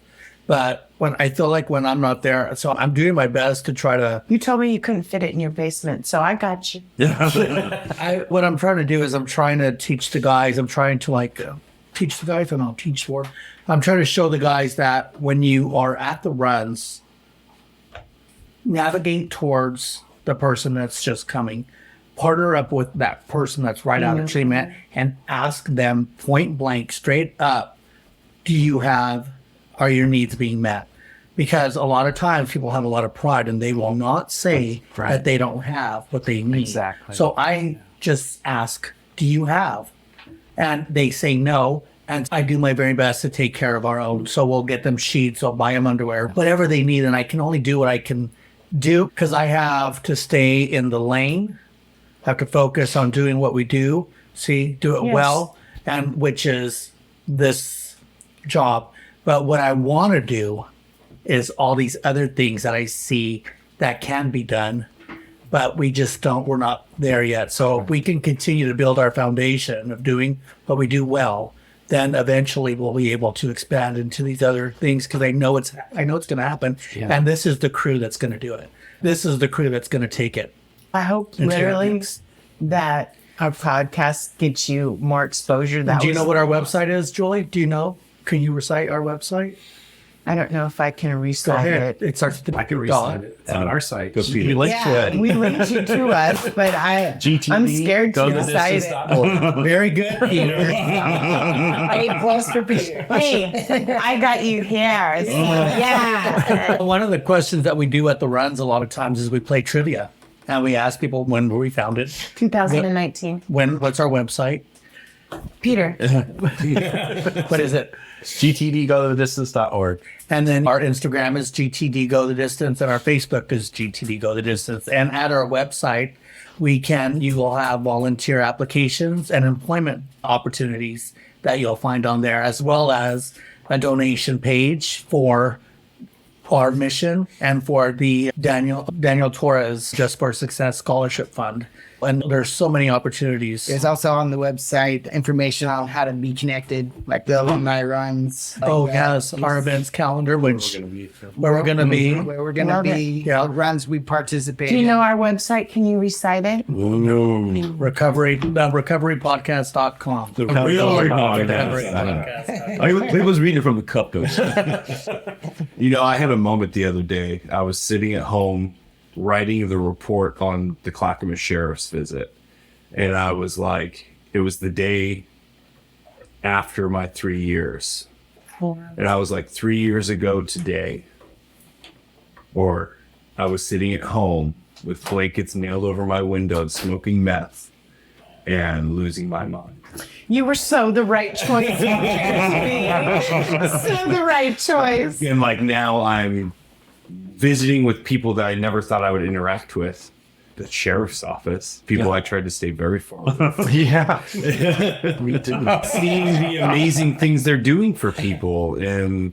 Speaker 4: But when I feel like when I'm not there, so I'm doing my best to try to.
Speaker 2: You told me you couldn't fit it in your basement, so I got you.
Speaker 4: What I'm trying to do is I'm trying to teach the guys. I'm trying to teach the guys, and I'll teach for. I'm trying to show the guys that when you are at the runs, navigate towards the person that's just coming. Partner up with that person that's right out of treatment and ask them point blank, straight up, are your needs being met? Because a lot of times people have a lot of pride and they will not say that they don't have what they need.
Speaker 3: Exactly.
Speaker 4: So I just ask, do you have? And they say no. And I do my very best to take care of our own. So we'll get them sheets, I'll buy them underwear, whatever they need. And I can only do what I can do because I have to stay in the lane, have to focus on doing what we do, do it well, and which is this job. But what I want to do is all these other things that I see that can be done, but we're not there yet. So if we can continue to build our foundation of doing what we do well, then eventually we'll be able to expand into these other things because I know it's going to happen. Yeah. And this is the crew that's going to do it. This is the crew that's going to take it.
Speaker 2: I hope literally that our podcast gets you more exposure.
Speaker 4: Do you know what our website is, Julie? Do you know? Can you recite our website?
Speaker 2: I don't know if I can recite it.
Speaker 4: It starts to
Speaker 3: I can recite it. It's on our site.
Speaker 8: We linked to it.
Speaker 2: We linked you to us, but
Speaker 8: GTD,
Speaker 2: I'm scared to recite it.
Speaker 4: Very good, Peter.
Speaker 7: A+ for Peter.
Speaker 2: Hey, I got you here. Yeah.
Speaker 4: One of the questions that we do at the runs a lot of times is we play trivia. And we ask people when were we founded?
Speaker 2: 2019.
Speaker 4: What's our website?
Speaker 2: Peter.
Speaker 4: What is it?
Speaker 3: GTDGoTheDistance.org.
Speaker 4: And then our Instagram is GTD Go the Distance, and our Facebook is GTD Go the Distance. And at our website, you will have volunteer applications and employment opportunities that you'll find on there, as well as a donation page for our mission and for the Daniel Torres Just for Success Scholarship Fund. And there's so many opportunities.
Speaker 7: There's also on the website information on how to be connected, like the alumni runs.
Speaker 4: Yes, our events calendar, where we're going to be.
Speaker 7: Where we're going to be, runs we participate
Speaker 2: Do you know our website? Can you recite it?
Speaker 4: recoverypodcast.com.
Speaker 8: The recovery
Speaker 4: podcast.
Speaker 8: I was reading it from the cup, though.
Speaker 5: I had a moment the other day. I was sitting at home writing the report on the Clackamas Sheriff's visit. And I was like, it was the day after my 3 years. And I was like, 3 years ago today. Or I was sitting at home with blankets nailed over my window, smoking meth and losing my mind.
Speaker 2: You were so the right choice. So the right choice.
Speaker 5: And like now I'm visiting with people that I never thought I would interact with. The sheriff's office, people I tried to stay very far from.
Speaker 3: Yeah.
Speaker 5: Me too. Seeing the amazing things they're doing for people and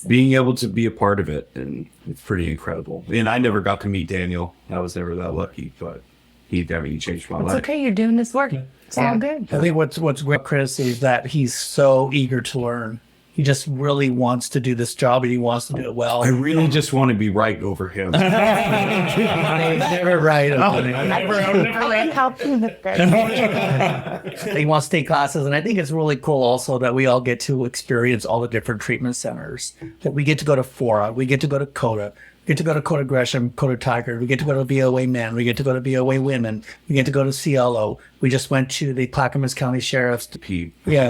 Speaker 5: being able to be a part of it. And it's pretty incredible. And I never got to meet Daniel. I was never that lucky, but he changed my life.
Speaker 2: It's okay. You're doing this work. It's all good.
Speaker 4: I think what's great with Kris is that he's so eager to learn. He just really wants to do this job and he wants to do it well.
Speaker 5: I really just want to be right over him.
Speaker 4: Never right.
Speaker 2: I'll help you with this.
Speaker 4: He wants to take classes, and I think it's really cool also that we all get to experience all the different treatment centers. That we get to go to Fora, we get to go to CODA, we get to go to Code Aggression, Code Tiger. We get to go to VOA Men. We get to go to VOA Women. We get to go to CLO. We just went to the Clackamas County Sheriff's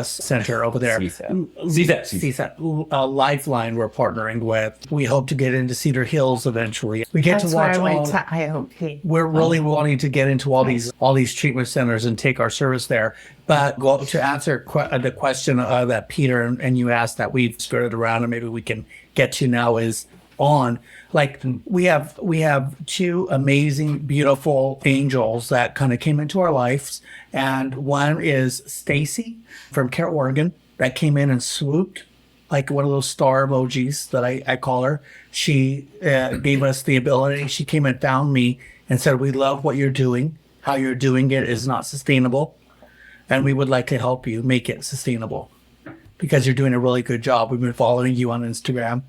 Speaker 4: Center over there. CSAT. Lifeline we're partnering with. We hope to get into Cedar Hills eventually. We get
Speaker 2: That's
Speaker 4: to watch
Speaker 2: where I
Speaker 4: all.
Speaker 2: went to IOP.
Speaker 4: We're really wanting to get into all these treatment centers and take our service there. But to answer the question that Peter and you asked that we've skirted around and maybe we can get to now is on. Like we have two amazing, beautiful angels that kind of came into our lives, and one is Stacy from Care, Oregon, that came in and swooped like one of those star emojis that I call her. She gave us the ability. She came and found me and said, "We love what you're doing. How you're doing it is not sustainable, and we would like to help you make it sustainable because you're doing a really good job. We've been following you on Instagram."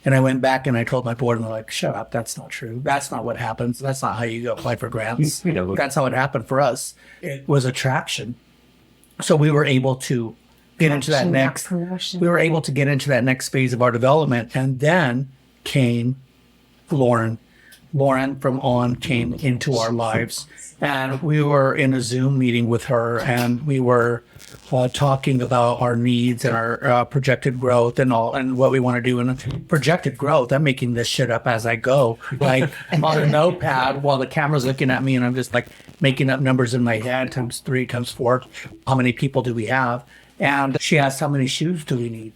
Speaker 4: And I went back and I told my board, and they're like, "Shut up. That's not true. That's not what happens. That's not how you apply for grants. That's how it happened for us." It was attraction. So we were able to get into that next, we were able to get into that next phase of our development. And then came Lauren. Lauren from On came into our lives, and we were in a Zoom meeting with her, and we were talking about our needs and our projected growth and all, and what we want to do. And projected growth, I'm making this shit up as I go, like on a notepad while the camera's looking at me, and I'm just like making up numbers in my head, times 3, times 4. How many people do we have? And she asked, how many shoes do we need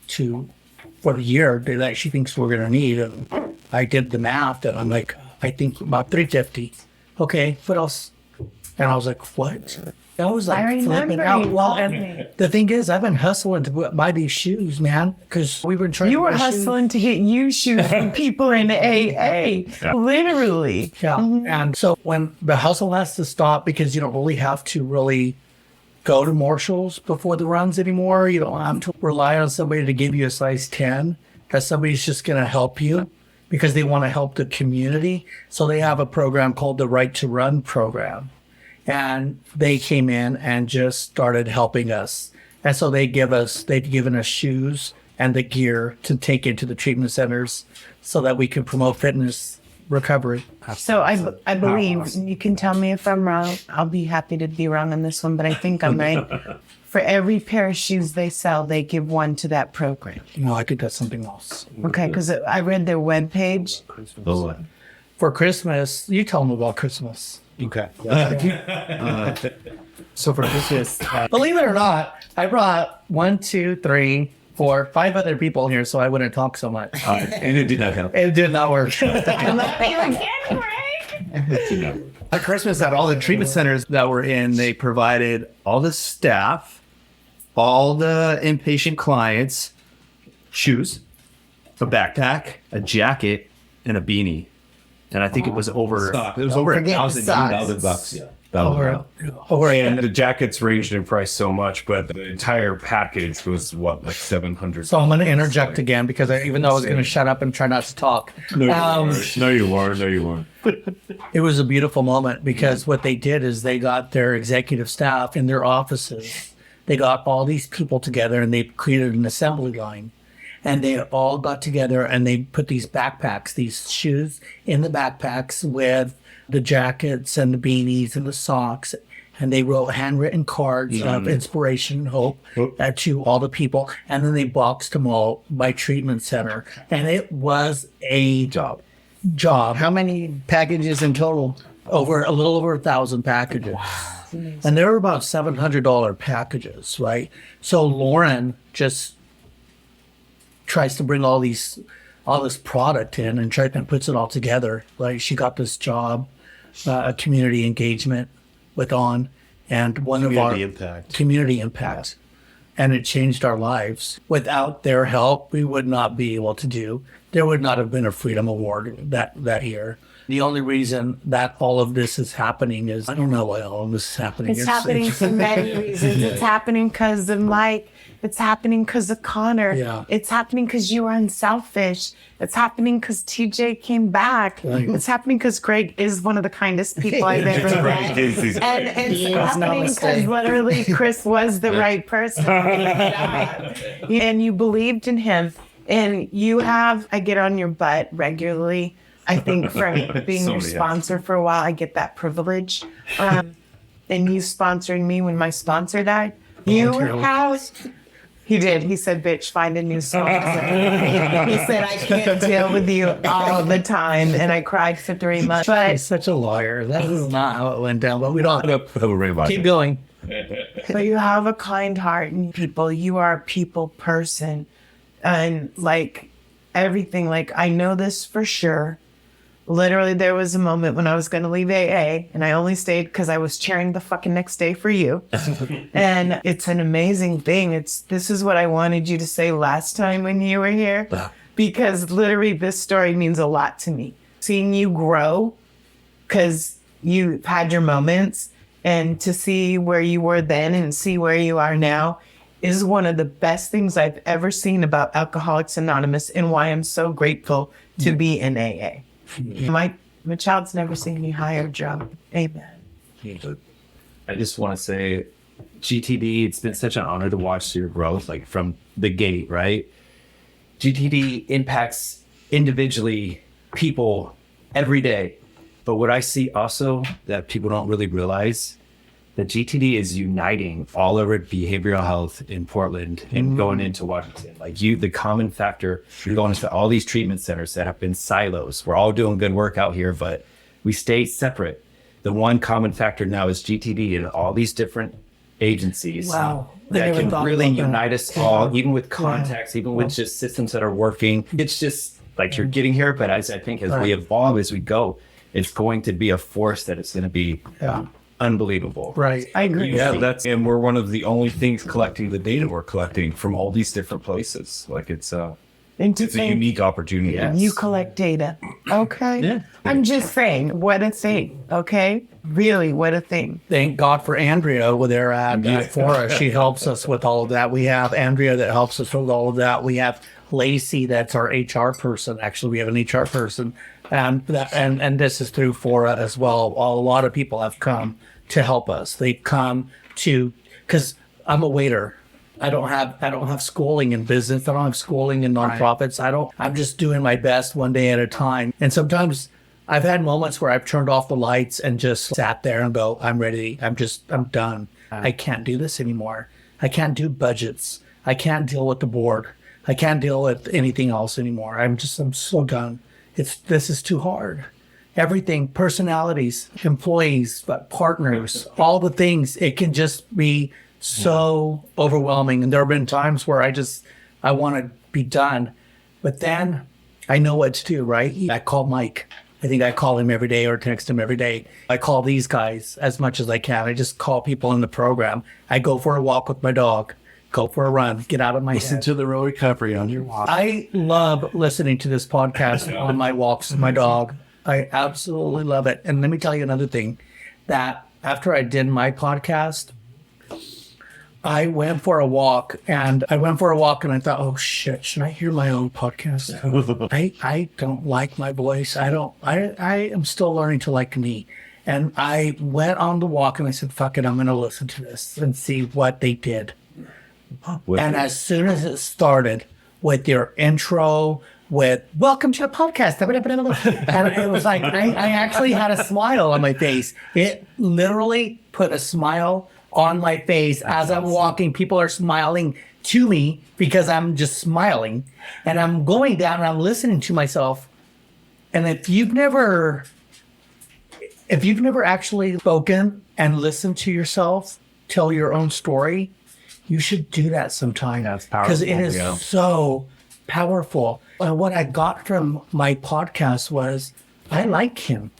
Speaker 4: for the year that she thinks we're going to need? And I did the math, and I'm like, I think about 350. Okay, what else? And I was like, what? I was like flipping out. Well, and the thing is, I've been hustling to buy these shoes, man, because we were trying.
Speaker 2: You were hustling to get you shoes from people in AA, literally.
Speaker 4: Yeah, and so when the hustle has to stop, because you don't really have to really go to Marshalls before the runs anymore. You don't have to rely on somebody to give you a size 10, because somebody's just going to help you because they want to help the community. So they have a program called the Right to Run program. And they came in and just started helping us. And so they'd given us shoes and the gear to take into the treatment centers so that we could promote fitness recovery.
Speaker 2: So I believe, you can tell me if I'm wrong. I'll be happy to be wrong on this one, but I think I'm right. For every pair of shoes they sell, they give one to that program.
Speaker 4: No, I think that's something else.
Speaker 2: Okay, because I read their webpage.
Speaker 4: For Christmas, you tell them about Christmas.
Speaker 8: Okay.
Speaker 4: So for Christmas, believe it or not, I brought 1, 2, 3, 4, 5 other people here so I wouldn't talk so much.
Speaker 8: And it did not help.
Speaker 4: It did not work.
Speaker 8: At Christmas, at all the treatment centers that we're in, they provided all the staff, all the inpatient clients, shoes, a backpack, a jacket, and a beanie. And I think it was over $1,000. Yeah.
Speaker 5: And the jackets ranged in price so much, but the entire package was what, like $700.
Speaker 4: So I'm going to interject again because even though I was going to shut up and try not to talk.
Speaker 5: No, you weren't.
Speaker 4: It was a beautiful moment because what they did is they got their executive staff in their offices. They got all these people together and they created an assembly line. And they all got together and they put these backpacks, these shoes in the backpacks with the jackets and the beanies and the socks. And they wrote handwritten cards of inspiration and hope to all the people. And then they boxed them all by treatment center. And it was a job.
Speaker 7: How many packages in total?
Speaker 4: A little over 1,000 packages. Wow. And they were about $700 packages, right? So Lauren just tries to bring all this product in and puts it all together. Like she got this job, a community engagement with On, and one of our community impact, and it changed our lives. Without their help, we would not be able to do. There would not have been a Freedom Award that year. The only reason that all of this is happening is I don't know why all of this is happening.
Speaker 2: It's happening for many reasons. It's happening because of Mike. It's happening because of Connor.
Speaker 4: Yeah.
Speaker 2: It's happening because you were unselfish. It's happening because TJ came back.
Speaker 4: Right.
Speaker 2: It's happening because Gregg is one of the kindest people I've ever met. And it's happening because literally Kris was the right person. And you believed in him. And I get on your butt regularly I think from being your sponsor for a while, I get that privilege. And you sponsoring me when my sponsor died. You have. He did. He said, bitch, find a new sponsor. He said, I can't deal with you all the time. And I cried for 3 months. But
Speaker 4: He's such a liar. That is not how it went down, but we don't have
Speaker 8: Have a rib
Speaker 4: keep going.
Speaker 2: But you have a kind heart and people. You are a people person. And like everything, like I know this for sure. Literally, there was a moment when I was going to leave AA and I only stayed because I was cheering the fucking next day for you. And it's an amazing thing. This is what I wanted you to say last time when you were here, because literally this story means a lot to me. Seeing you grow because you've had your moments, and to see where you were then and see where you are now is one of the best things I've ever seen about Alcoholics Anonymous, and why I'm so grateful to be in AA. My child's never seen me higher, Joe. Amen.
Speaker 6: I just want to say, GTD, it's been such an honor to watch your growth, like from the gate, right? GTD impacts individually people every day. But what I see also that people don't really realize, that GTD is uniting all over behavioral health in Portland and going into Washington. Like the common factor, you're going into all these treatment centers that have been silos. We're all doing good work out here, but we stay separate. The one common factor now is GTD and all these different agencies that can really unite us all, even with contacts, even with just systems that are working. It's just like you're getting here, but as I think as we evolve, as we go, it's going to be a force that it's going to be unbelievable.
Speaker 4: Right.
Speaker 2: I agree.
Speaker 8: Yeah, and we're one of the only things collecting the data we're collecting from all these different places. Like it's a unique opportunity.
Speaker 6: Yes.
Speaker 2: You collect data. Okay.
Speaker 6: Yeah.
Speaker 2: I'm just saying, what a thing. Okay. Really, what a thing.
Speaker 4: Thank God for Andrea over there at Fora. She helps us with all of that. We have Andrea that helps us with all of that. We have Lacey, that's our HR person. Actually, we have an HR person. And this is through Fora as well. A lot of people have come to help us. They've come to, because I'm a waiter. I don't have schooling in business. I don't have schooling in nonprofits. I'm just doing my best one day at a time. And sometimes I've had moments where I've turned off the lights and just sat there and go, I'm ready. I'm done. I can't do this anymore. I can't do budgets. I can't deal with the board. I can't deal with anything else anymore. I'm so done. This is too hard. Everything, personalities, employees, partners, all the things, it can just be so overwhelming. And there have been times where I want to be done, but then I know what to do, right? I call Mike. I think I call him every day or text him every day. I call these guys as much as I can. I just call people in the program. I go for a walk with my dog, go for a run, get out of my
Speaker 8: Listen
Speaker 4: head.
Speaker 8: to the real recovery on your walk.
Speaker 4: I love listening to this podcast on my walks with my dog. I absolutely love it. And let me tell you another thing, that after I did my podcast, I went for a walk and I thought, oh shit, should I hear my own podcast? I don't like my voice. I am still learning to like me. And I went on the walk and I said, fuck it, I'm going to listen to this and see what they did. And as soon as it started with your intro, with welcome to the podcast, and it was like, I actually had a smile on my face. It literally put a smile on my face as I'm walking. People are smiling to me because I'm just smiling, and I'm going down and I'm listening to myself. And if you've never actually spoken and listened to yourself tell your own story, you should do that sometime.
Speaker 6: That's powerful.
Speaker 4: Because it is so powerful. And what I got from my podcast was, I like him.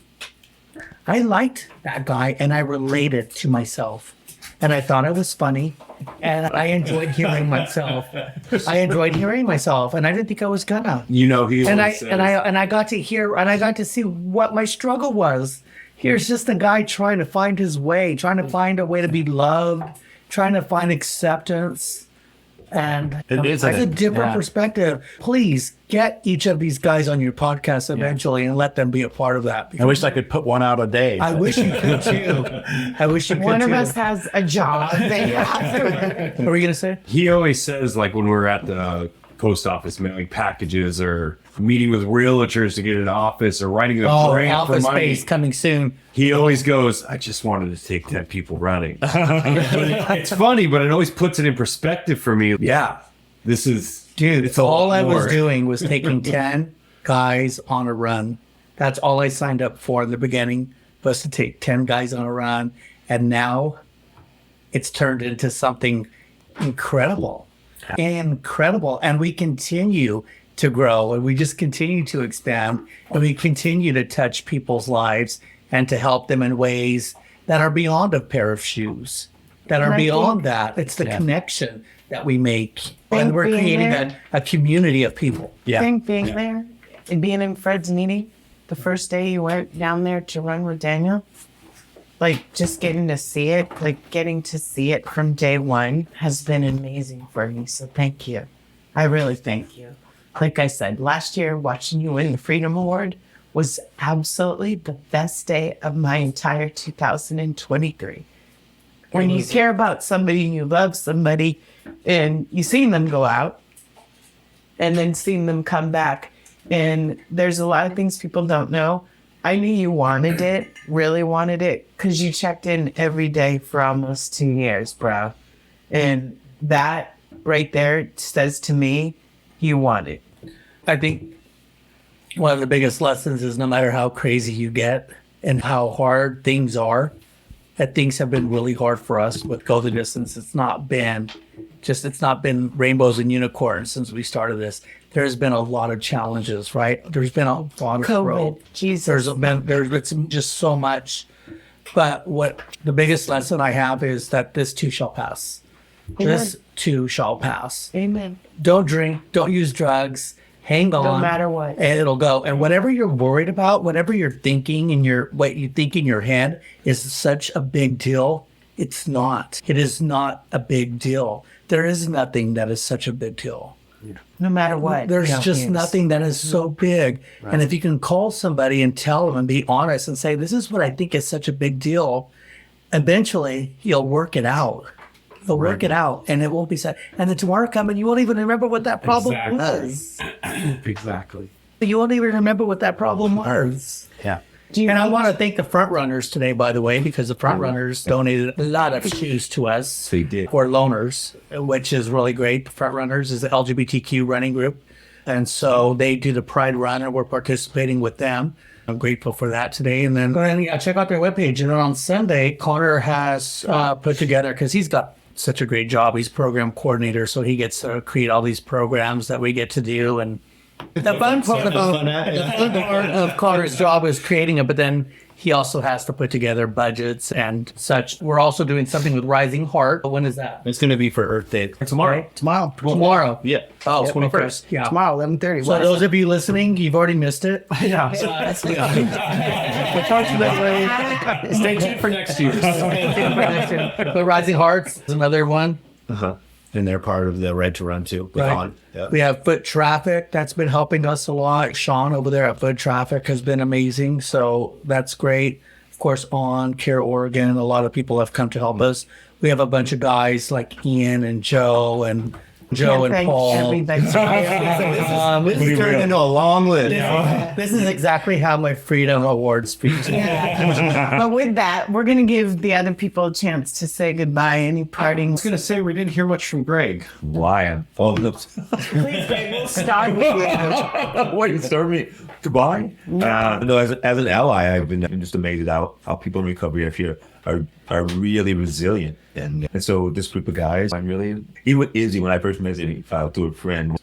Speaker 4: I liked that guy and I related to myself. And I thought it was funny. And I enjoyed hearing myself. And I didn't think I was gonna.
Speaker 8: You know,
Speaker 4: I got to hear and I got to see what my struggle was. Here's just a guy trying to find his way, trying to find a way to be loved, trying to find acceptance. And it's a different perspective. Please get each of these guys on your podcast eventually and let them be a part of that.
Speaker 8: I wish I could put one out a day.
Speaker 4: I wish you could too.
Speaker 2: One of us has a job.
Speaker 4: What were you going to say?
Speaker 5: He always says, like when we're at the post office mailing packages or meeting with realtors to get an office or writing a grant for
Speaker 4: office
Speaker 5: money.
Speaker 4: space coming soon.
Speaker 5: He always goes, I just wanted to take 10 people running. It's funny, but it always puts it in perspective for me. Yeah, this is,
Speaker 4: Dude,
Speaker 5: it's a
Speaker 4: all
Speaker 5: lot
Speaker 4: I was
Speaker 5: more.
Speaker 4: doing was taking 10 guys on a run. That's all I signed up for in the beginning, was to take 10 guys on a run. And now it's turned into something incredible. Incredible. And we continue to grow, and we just continue to expand, and we continue to touch people's lives and to help them in ways that are beyond a pair of shoes, that are
Speaker 2: And I
Speaker 4: beyond
Speaker 2: think-
Speaker 4: that. It's the connection that we make. And
Speaker 2: Think
Speaker 4: we're
Speaker 2: being
Speaker 4: creating
Speaker 2: there-
Speaker 4: a community of people.
Speaker 2: I think being there and being in Fred's meeting the first day you went down there to run with Daniel, like just getting to see it, from day one has been amazing for me. So thank you. I really thank you. Like I said, last year watching you win the Freedom Award was absolutely the best day of my entire 2023. When you care about somebody and you love somebody and you seen them go out and then seeing them come back. And there's a lot of things people don't know. I knew you wanted it, really wanted it, because you checked in every day for almost 2 years, bro. And that right there says to me, you want it.
Speaker 4: I think one of the biggest lessons is no matter how crazy you get and how hard things are, that things have been really hard for us with Go the Distance. It's not been rainbows and unicorns since we started this. There's been a lot of challenges, right? There's been a lot of growth.
Speaker 2: Jesus.
Speaker 4: There's been just so much. But what the biggest lesson I have is that this too shall pass. This too shall pass.
Speaker 2: Amen.
Speaker 4: Don't drink, don't use drugs, hang on.
Speaker 2: No matter what.
Speaker 4: And it'll go. And whatever you're worried about, whatever you're thinking in what you think in your head is such a big deal. It's not. It is not a big deal. There is nothing that is such a big deal.
Speaker 2: No matter what.
Speaker 4: There's
Speaker 2: Yeah.
Speaker 4: just
Speaker 2: Yes.
Speaker 4: nothing that is so big. And if you can call somebody and tell them and be honest and say, this is what I think is such a big deal, eventually you'll work it out. You'll work it out and it won't be sad. And then tomorrow comes and you won't even remember what that problem was.
Speaker 5: Exactly.
Speaker 4: You won't even remember what that problem was.
Speaker 6: Yeah.
Speaker 4: And I want to thank the front runners today, by the way, because the front runners donated a lot of shoes to us.
Speaker 6: They did.
Speaker 4: For loaners, which is really great. The front runners is the LGBTQ running group. And so they do the Pride Run and we're participating with them. I'm grateful for that today. And then go ahead and check out their webpage. And then on Sunday, Connor has put together, because he's got such a great job. He's program coordinator. So he gets to create all these programs that we get to do. And the fun part of Connor's job is creating it, but then he also has to put together budgets and such. We're also doing something with Rising Heart. When is that?
Speaker 6: It's going to be for Earth Day.
Speaker 4: Tomorrow.
Speaker 7: Tomorrow.
Speaker 4: Tomorrow.
Speaker 6: Yeah.
Speaker 4: Oh,
Speaker 6: 21st.
Speaker 4: 21st. Yeah.
Speaker 7: Tomorrow, 11:30.
Speaker 4: So those of you listening, you've already missed it.
Speaker 5: Yeah. Stay tuned for next year.
Speaker 4: But Rising Hearts is another one.
Speaker 6: And they're part of the Red to Run too. with
Speaker 4: Right.
Speaker 6: On. Yeah.
Speaker 4: We have Foot Traffic. That's been helping us a lot. Sean over there at Foot Traffic has been amazing. So that's great. Of course, on Care Oregon, a lot of people have come to help us. We have a bunch of guys like Ian and Joe and
Speaker 2: Thank
Speaker 4: Paul.
Speaker 2: everybody.
Speaker 6: This turned into a long list.
Speaker 4: This is exactly how my Freedom Award speech.
Speaker 2: But with that, we're going to give the other people a chance to say goodbye. Any parting?
Speaker 5: I was gonna say we didn't hear much from Gregg.
Speaker 6: Why? Oh, no.
Speaker 2: Please, Greg, we'll start with you.
Speaker 6: What, you start me? Goodbye? No, as an ally, I've been just amazed at how people in recovery are here are really resilient. And so this group of guys, I'm really, even with Izzy, when I first met Izzy through a friend,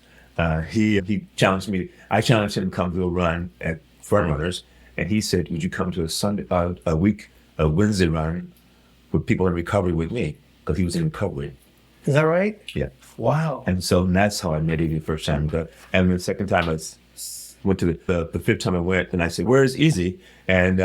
Speaker 6: he challenged me. I challenged him to come to a run at Front Runners. And he said, would you come to a Wednesday run with people in recovery with me? Because he was in recovery.
Speaker 4: Is that right?
Speaker 6: Yeah.
Speaker 4: Wow.
Speaker 6: And so that's how I met Izzy the first time. And the second time I went to the fifth time I went, and I said, where's Izzy? And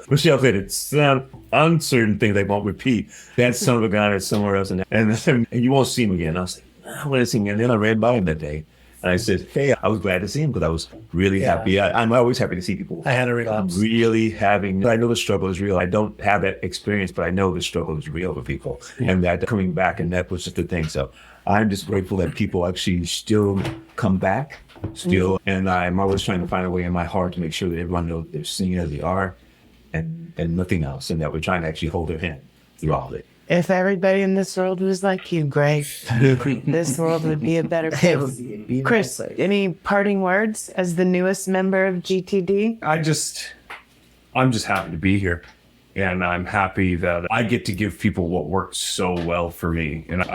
Speaker 6: Michelle said, it's some uncertain things they won't repeat. That son of a gun is somewhere else. And you won't see him again. I was like, I want to see him again. And then I ran by him that day.
Speaker 5: And I said, hey, I was glad to see him because I was really happy. I'm always happy to see people.
Speaker 4: I had a relapse.
Speaker 5: I know the struggle is real. I don't have that experience, but I know the struggle is real for people. And that coming back, and that was just the thing. So I'm just grateful that people actually still come back, and I'm always trying to find a way in my heart to make sure that everyone knows they're seen as they are and nothing else, and that we're trying to actually hold their hand through all of it.
Speaker 2: If everybody in this world was like you, Gregg, this world would be a better place. Kris, any parting words as the newest member of GTD?
Speaker 5: I'm just happy to be here. And I'm happy that I get to give people what works so well for me. And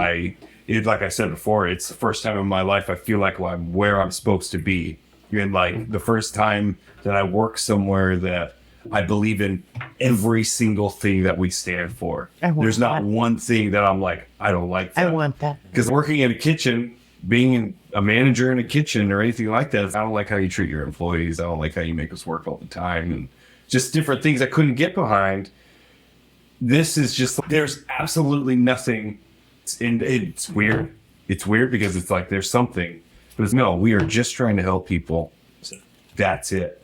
Speaker 5: like I said before, it's the first time in my life I feel like I'm where I'm supposed to be. And like the first time that I work somewhere that I believe in every single thing that we stand for. There's not one thing that I'm like, I don't like that.
Speaker 2: I want that.
Speaker 5: Because working in a kitchen, being a manager in a kitchen or anything like that, I don't like how you treat your employees. I don't like how you make us work all the time. And just different things I couldn't get behind. This is just, there's absolutely nothing. And it's weird. It's weird because it's like there's something. But no, we are just trying to help people. That's it.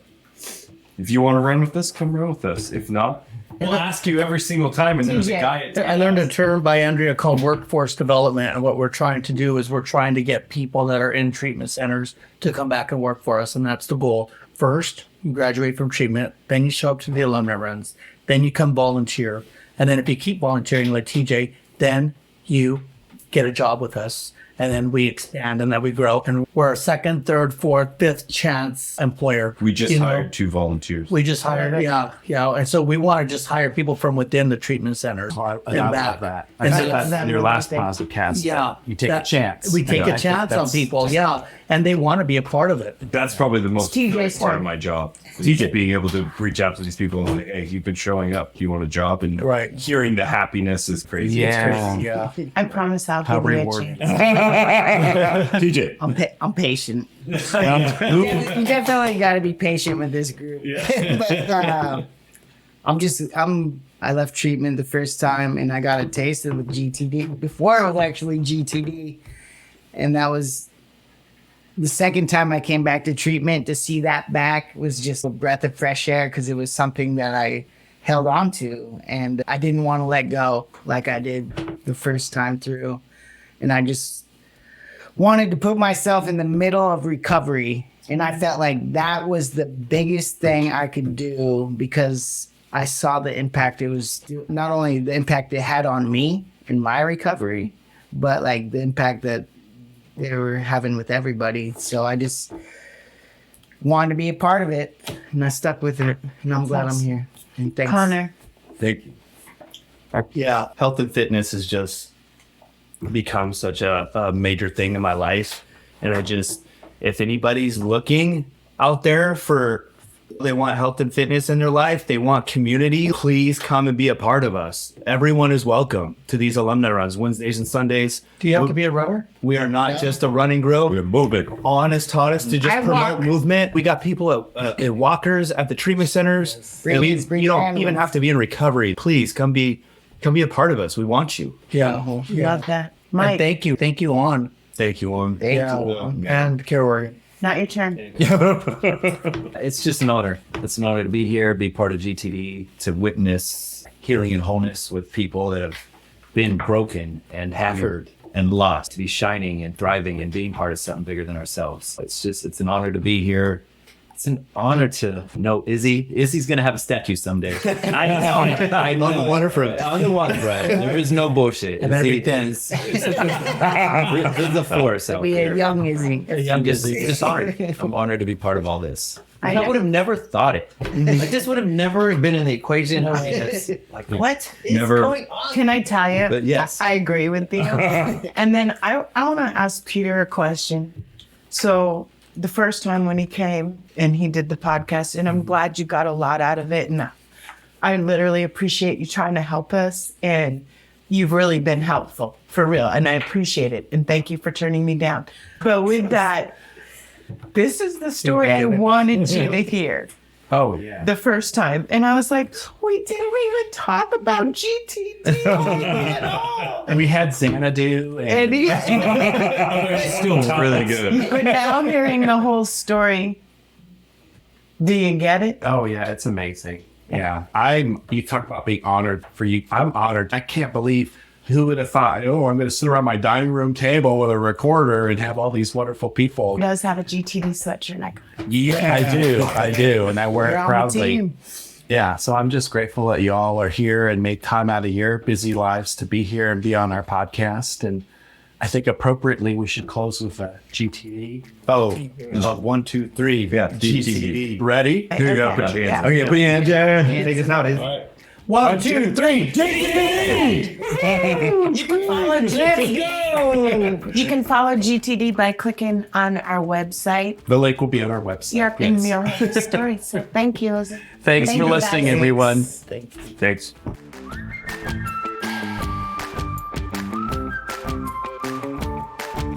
Speaker 5: If you want to run with us, come run with us. If not, we'll ask you every single time. And there's a guy.
Speaker 4: I learned a term by Andrea called workforce development. And what we're trying to do is we're trying to get people that are in treatment centers to come back and work for us. And that's the goal. First, you graduate from treatment. Then you show up to the alumni runs. Then you come volunteer. And then if you keep volunteering like TJ, then you get a job with us. And then we expand and then we grow. And we're a second, third, fourth, fifth chance employer.
Speaker 5: We just hired 2 volunteers.
Speaker 4: We just hired, yeah. And so we want to just hire people from within the treatment centers.
Speaker 3: I love that. I said that in your last positive cast.
Speaker 4: Yeah.
Speaker 3: You take a chance.
Speaker 4: We take a chance on people, and they want to be a part of it.
Speaker 5: That's probably the most part of my job. Just being able to reach out to these people and say, hey, you've been showing up. You want a job? And hearing the happiness is crazy.
Speaker 3: Yeah.
Speaker 4: It's crazy.
Speaker 2: I promise I'll give you a chance.
Speaker 5: TJ.
Speaker 7: I'm patient. You definitely got to be patient with this group. But I left treatment the first time and I got a taste of the GTD before it was actually GTD. And that was the second time I came back to treatment. To see that back was just a breath of fresh air because it was something that I held on to and I didn't want to let go like I did the first time through. And I just wanted to put myself in the middle of recovery. And I felt like that was the biggest thing I could do because I saw the impact it was, not only the impact it had on me in my recovery, but like the impact that they were having with everybody. So I just wanted to be a part of it and I stuck with it and I'm glad I'm here. And thanks.
Speaker 2: Connor.
Speaker 8: Thank you. Yeah, health and fitness has just become such a major thing in my life. And if anybody's looking out there they want health and fitness in their life, they want community, please come and be a part of us. Everyone is welcome to these alumni runs, Wednesdays and Sundays.
Speaker 4: Do you have to be a runner?
Speaker 8: We are not just a running group.
Speaker 5: We're moving.
Speaker 8: On has taught us to just promote movement. We got people at walkers at the treatment centers. You don't even have to be in recovery. Please come be a part of us. We want you.
Speaker 4: Yeah.
Speaker 2: Love that. Mike.
Speaker 4: And thank you. Thank you, On.
Speaker 8: Thank you, On.
Speaker 7: Thank you.
Speaker 4: And Carol.
Speaker 2: Not your turn.
Speaker 6: It's just an honor. It's an honor to be here, be part of GTD, to witness healing and wholeness with people that have been broken and hammered and lost, to be shining and thriving and being part of something bigger than ourselves. It's an honor to be here. It's an honor to know Izzy. Izzy's going to have a statue someday. I know.
Speaker 8: On the waterfront.
Speaker 6: On the waterfront. There is no bullshit. There's a force out
Speaker 7: We
Speaker 6: there.
Speaker 7: are young Izzy.
Speaker 6: I'm just honored. I'm honored to be part of all this. I would have never thought it. Like, this would have never been in the equation. Like,
Speaker 2: What is
Speaker 5: Never.
Speaker 2: going on? Can I tell you?
Speaker 6: But yes.
Speaker 2: I agree with you. And then I want to ask Peter a question. So the first time when he came and he did the podcast, and I'm glad you got a lot out of it. And I literally appreciate you trying to help us. And you've really been helpful, for real. And I appreciate it. And thank you for turning me down. But with that, this is the story I wanted you to hear.
Speaker 3: Oh, yeah.
Speaker 2: the first time. And I was like, we didn't even talk about GTD at all.
Speaker 3: And we had Xanadu.
Speaker 2: And
Speaker 5: It's still really good.
Speaker 2: but now hearing the whole story, do you get it?
Speaker 3: Oh, yeah. It's amazing. Yeah.
Speaker 8: You talk about being honored for you. I'm honored. I can't believe who would have thought, oh, I'm going to sit around my dining room table with a recorder and have all these wonderful people.
Speaker 2: He does have a GTD sweatshirt. Like,
Speaker 8: Yeah, I do. And I wear
Speaker 2: you're
Speaker 8: it
Speaker 2: on the
Speaker 8: proudly.
Speaker 2: team.
Speaker 8: Yeah. So I'm just grateful that you all are here and make time out of your busy lives to be here and be on our podcast. And I think appropriately we should close with a GTD. Oh, 1, 2, 3.
Speaker 6: Yeah,
Speaker 8: GTD. Ready?
Speaker 5: Here you go.
Speaker 2: Okay.
Speaker 5: Put your hands
Speaker 2: Yeah.
Speaker 8: Okay, put your hands down. Take us out. 1, 2, 3. GTD!
Speaker 2: You can follow GTD. You can follow GTD by clicking on our website.
Speaker 8: The link will be on our website.
Speaker 2: You're in your story. So thank you.
Speaker 3: Thanks
Speaker 2: Thank
Speaker 3: for
Speaker 2: you,
Speaker 3: listening,
Speaker 2: guys.
Speaker 3: everyone.
Speaker 5: Thanks.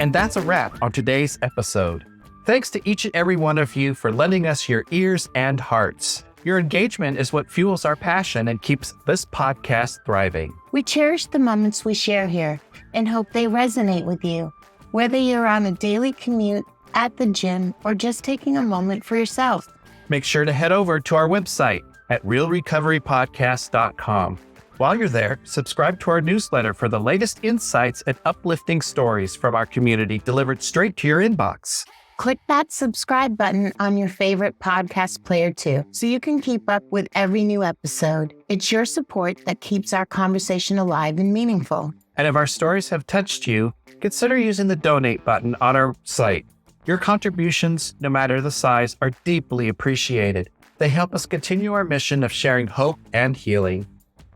Speaker 3: And that's a wrap on today's episode. Thanks to each and every one of you for lending us your ears and hearts. Your engagement is what fuels our passion and keeps this podcast thriving.
Speaker 9: We cherish the moments we share here and hope they resonate with you, whether you're on a daily commute, at the gym, or just taking a moment for yourself.
Speaker 3: Make sure to head over to our website at realrecoverypodcast.com. While you're there, subscribe to our newsletter for the latest insights and uplifting stories from our community delivered straight to your inbox.
Speaker 9: Click that subscribe button on your favorite podcast player too, so you can keep up with every new episode. It's your support that keeps our conversation alive and meaningful.
Speaker 3: And if our stories have touched you, consider using the donate button on our site. Your contributions, no matter the size, are deeply appreciated. They help us continue our mission of sharing hope and healing.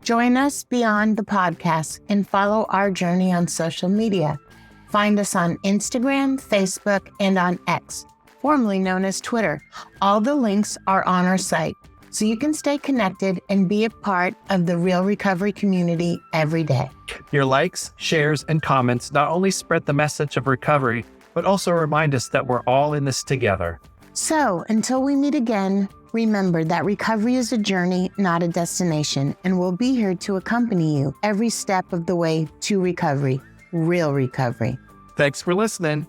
Speaker 9: Join us beyond the podcast and follow our journey on social media. Find us on Instagram, Facebook, and on X, formerly known as Twitter. All the links are on our site, so you can stay connected and be a part of the Real Recovery community every day.
Speaker 3: Your likes, shares, and comments not only spread the message of recovery, but also remind us that we're all in this together.
Speaker 9: So, until we meet again, remember that recovery is a journey, not a destination, and we'll be here to accompany you every step of the way to recovery, real recovery.
Speaker 3: Thanks for listening.